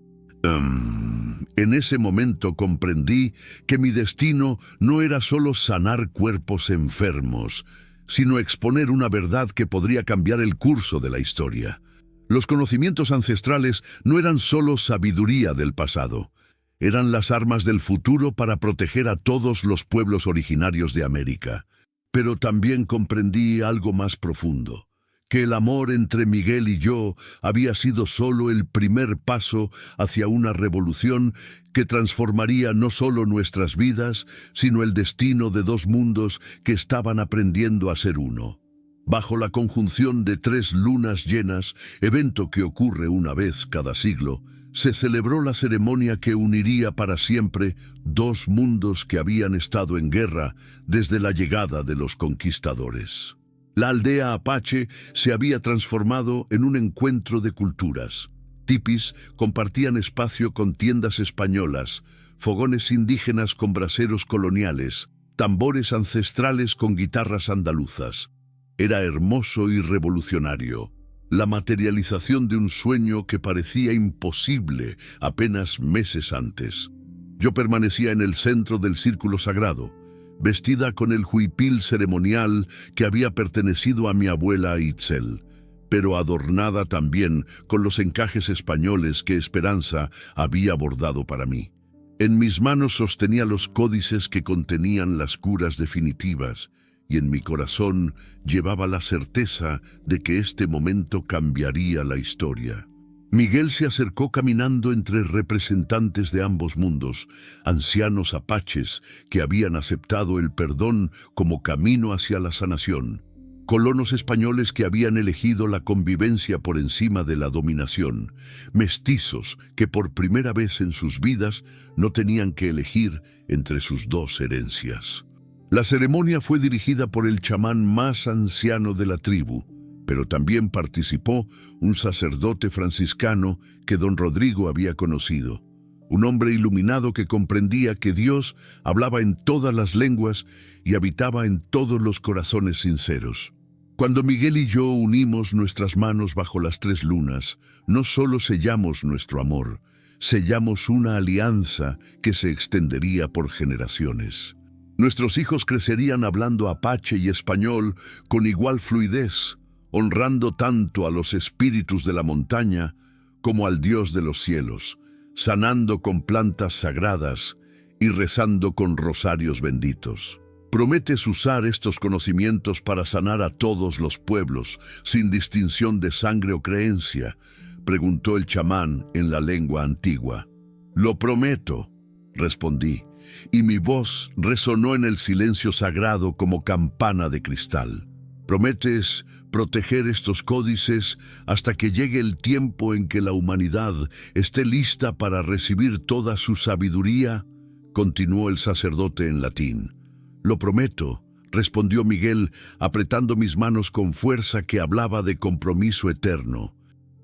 En ese momento comprendí que mi destino no era solo sanar cuerpos enfermos, sino exponer una verdad que podría cambiar el curso de la historia. Los conocimientos ancestrales no eran solo sabiduría del pasado, eran las armas del futuro para proteger a todos los pueblos originarios de América. Pero también comprendí algo más profundo, que el amor entre Miguel y yo había sido solo el primer paso hacia una revolución que transformaría no solo nuestras vidas, sino el destino de dos mundos que estaban aprendiendo a ser uno. Bajo la conjunción de 3 lunas llenas, evento que ocurre una vez cada siglo, se celebró la ceremonia que uniría para siempre dos mundos que habían estado en guerra desde la llegada de los conquistadores. La aldea apache se había transformado en un encuentro de culturas. Tipis compartían espacio con tiendas españolas, fogones indígenas con braseros coloniales, tambores ancestrales con guitarras andaluzas. Era hermoso y revolucionario, la materialización de un sueño que parecía imposible apenas meses antes. Yo permanecía en el centro del círculo sagrado, vestida con el huipil ceremonial que había pertenecido a mi abuela Itzel, pero adornada también con los encajes españoles que Esperanza había bordado para mí. En mis manos sostenía los códices que contenían las curas definitivas, y en mi corazón llevaba la certeza de que este momento cambiaría la historia. Miguel se acercó caminando entre representantes de ambos mundos, ancianos apaches que habían aceptado el perdón como camino hacia la sanación, colonos españoles que habían elegido la convivencia por encima de la dominación, mestizos que por primera vez en sus vidas no tenían que elegir entre sus dos herencias. La ceremonia fue dirigida por el chamán más anciano de la tribu, pero también participó un sacerdote franciscano que don Rodrigo había conocido, un hombre iluminado que comprendía que Dios hablaba en todas las lenguas y habitaba en todos los corazones sinceros. Cuando Miguel y yo unimos nuestras manos bajo las 3 lunas, no solo sellamos nuestro amor, sellamos una alianza que se extendería por generaciones. Nuestros hijos crecerían hablando apache y español con igual fluidez, honrando tanto a los espíritus de la montaña como al Dios de los cielos, sanando con plantas sagradas y rezando con rosarios benditos. ¿Prometes usar estos conocimientos para sanar a todos los pueblos, sin distinción de sangre o creencia?, preguntó el chamán en la lengua antigua. «Lo prometo», respondí, y mi voz resonó en el silencio sagrado como campana de cristal. ¿Prometes proteger estos códices hasta que llegue el tiempo en que la humanidad esté lista para recibir toda su sabiduría?, continuó el sacerdote en latín. «Lo prometo», respondió Miguel, apretando mis manos con fuerza que hablaba de compromiso eterno.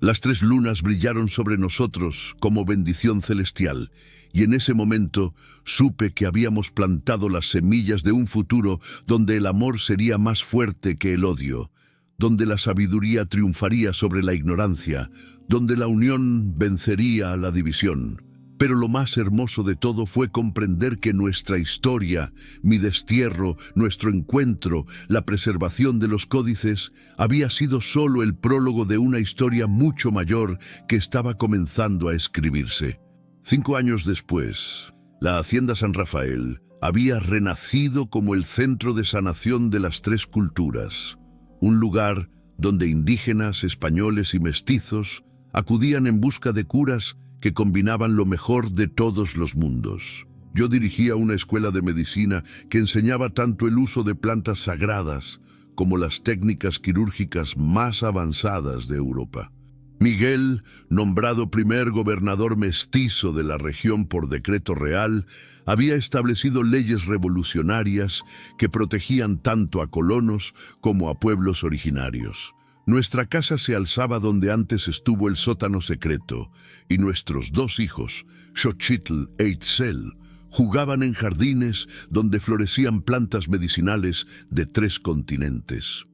Las 3 lunas brillaron sobre nosotros como bendición celestial, y en ese momento supe que habíamos plantado las semillas de un futuro donde el amor sería más fuerte que el odio, donde la sabiduría triunfaría sobre la ignorancia, donde la unión vencería a la división. Pero lo más hermoso de todo fue comprender que nuestra historia, mi destierro, nuestro encuentro, la preservación de los códices, había sido solo el prólogo de una historia mucho mayor que estaba comenzando a escribirse. 5 años después, la Hacienda San Rafael había renacido como el centro de sanación de las 3 culturas, un lugar donde indígenas, españoles y mestizos acudían en busca de curas que combinaban lo mejor de todos los mundos. Yo dirigía una escuela de medicina que enseñaba tanto el uso de plantas sagradas como las técnicas quirúrgicas más avanzadas de Europa. Miguel, nombrado primer gobernador mestizo de la región por decreto real, había establecido leyes revolucionarias que protegían tanto a colonos como a pueblos originarios. Nuestra casa se alzaba donde antes estuvo el sótano secreto, y nuestros dos hijos, Xochitl e Itzel, jugaban en jardines donde florecían plantas medicinales de 3 continentes.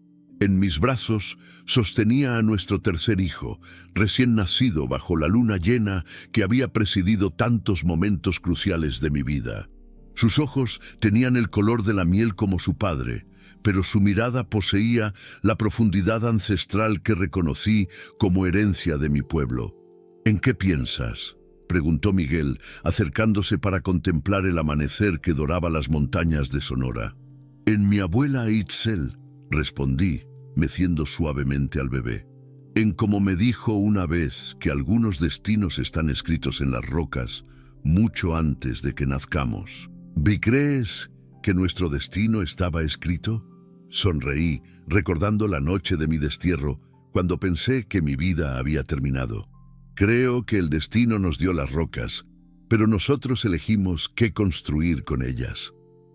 En mis brazos sostenía a nuestro tercer hijo, recién nacido bajo la luna llena que había presidido tantos momentos cruciales de mi vida. Sus ojos tenían el color de la miel como su padre, pero su mirada poseía la profundidad ancestral que reconocí como herencia de mi pueblo. ¿En qué piensas?, preguntó Miguel, acercándose para contemplar el amanecer que doraba las montañas de Sonora. En mi abuela Itzel, respondí, meciendo suavemente al bebé. En como me dijo una vez que algunos destinos están escritos en las rocas mucho antes de que nazcamos. ¿Y crees que nuestro destino estaba escrito? Sonreí, recordando la noche de mi destierro, cuando pensé que mi vida había terminado. Creo que el destino nos dio las rocas, pero nosotros elegimos qué construir con ellas.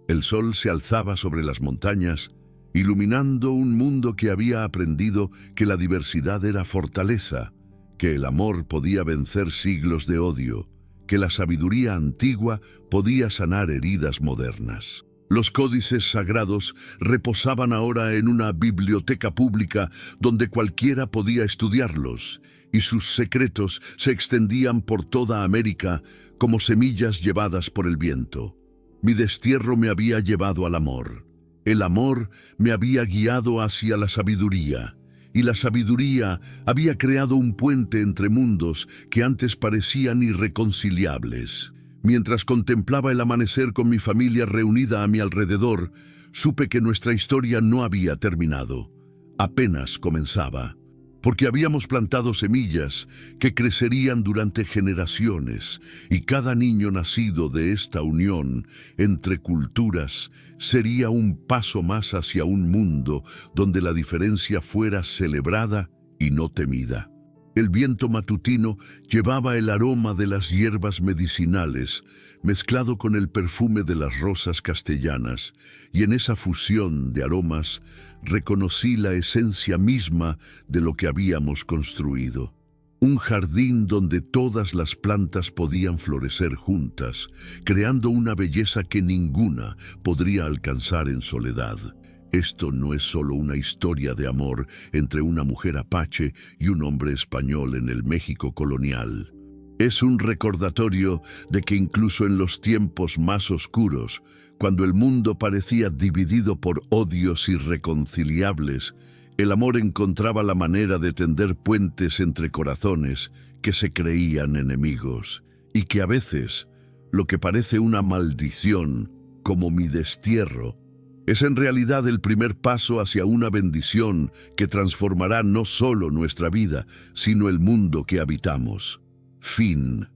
El sol se alzaba sobre las montañas, iluminando un mundo que había aprendido que la diversidad era fortaleza, que el amor podía vencer siglos de odio, que la sabiduría antigua podía sanar heridas modernas. Los códices sagrados reposaban ahora en una biblioteca pública donde cualquiera podía estudiarlos, y sus secretos se extendían por toda América como semillas llevadas por el viento. Mi destierro me había llevado al amor. El amor me había guiado hacia la sabiduría, y la sabiduría había creado un puente entre mundos que antes parecían irreconciliables. Mientras contemplaba el amanecer con mi familia reunida a mi alrededor, supe que nuestra historia no había terminado. Apenas comenzaba, porque habíamos plantado semillas que crecerían durante generaciones, y cada niño nacido de esta unión entre culturas sería un paso más hacia un mundo donde la diferencia fuera celebrada y no temida. El viento matutino llevaba el aroma de las hierbas medicinales, mezclado con el perfume de las rosas castellanas, y en esa fusión de aromas reconocí la esencia misma de lo que habíamos construido. Un jardín donde todas las plantas podían florecer juntas, creando una belleza que ninguna podría alcanzar en soledad. Esto no es solo una historia de amor entre una mujer apache y un hombre español en el México colonial. Es un recordatorio de que incluso en los tiempos más oscuros, cuando el mundo parecía dividido por odios irreconciliables, el amor encontraba la manera de tender puentes entre corazones que se creían enemigos, y que a veces, lo que parece una maldición, como mi destierro, es en realidad el primer paso hacia una bendición que transformará no solo nuestra vida, sino el mundo que habitamos. Fin.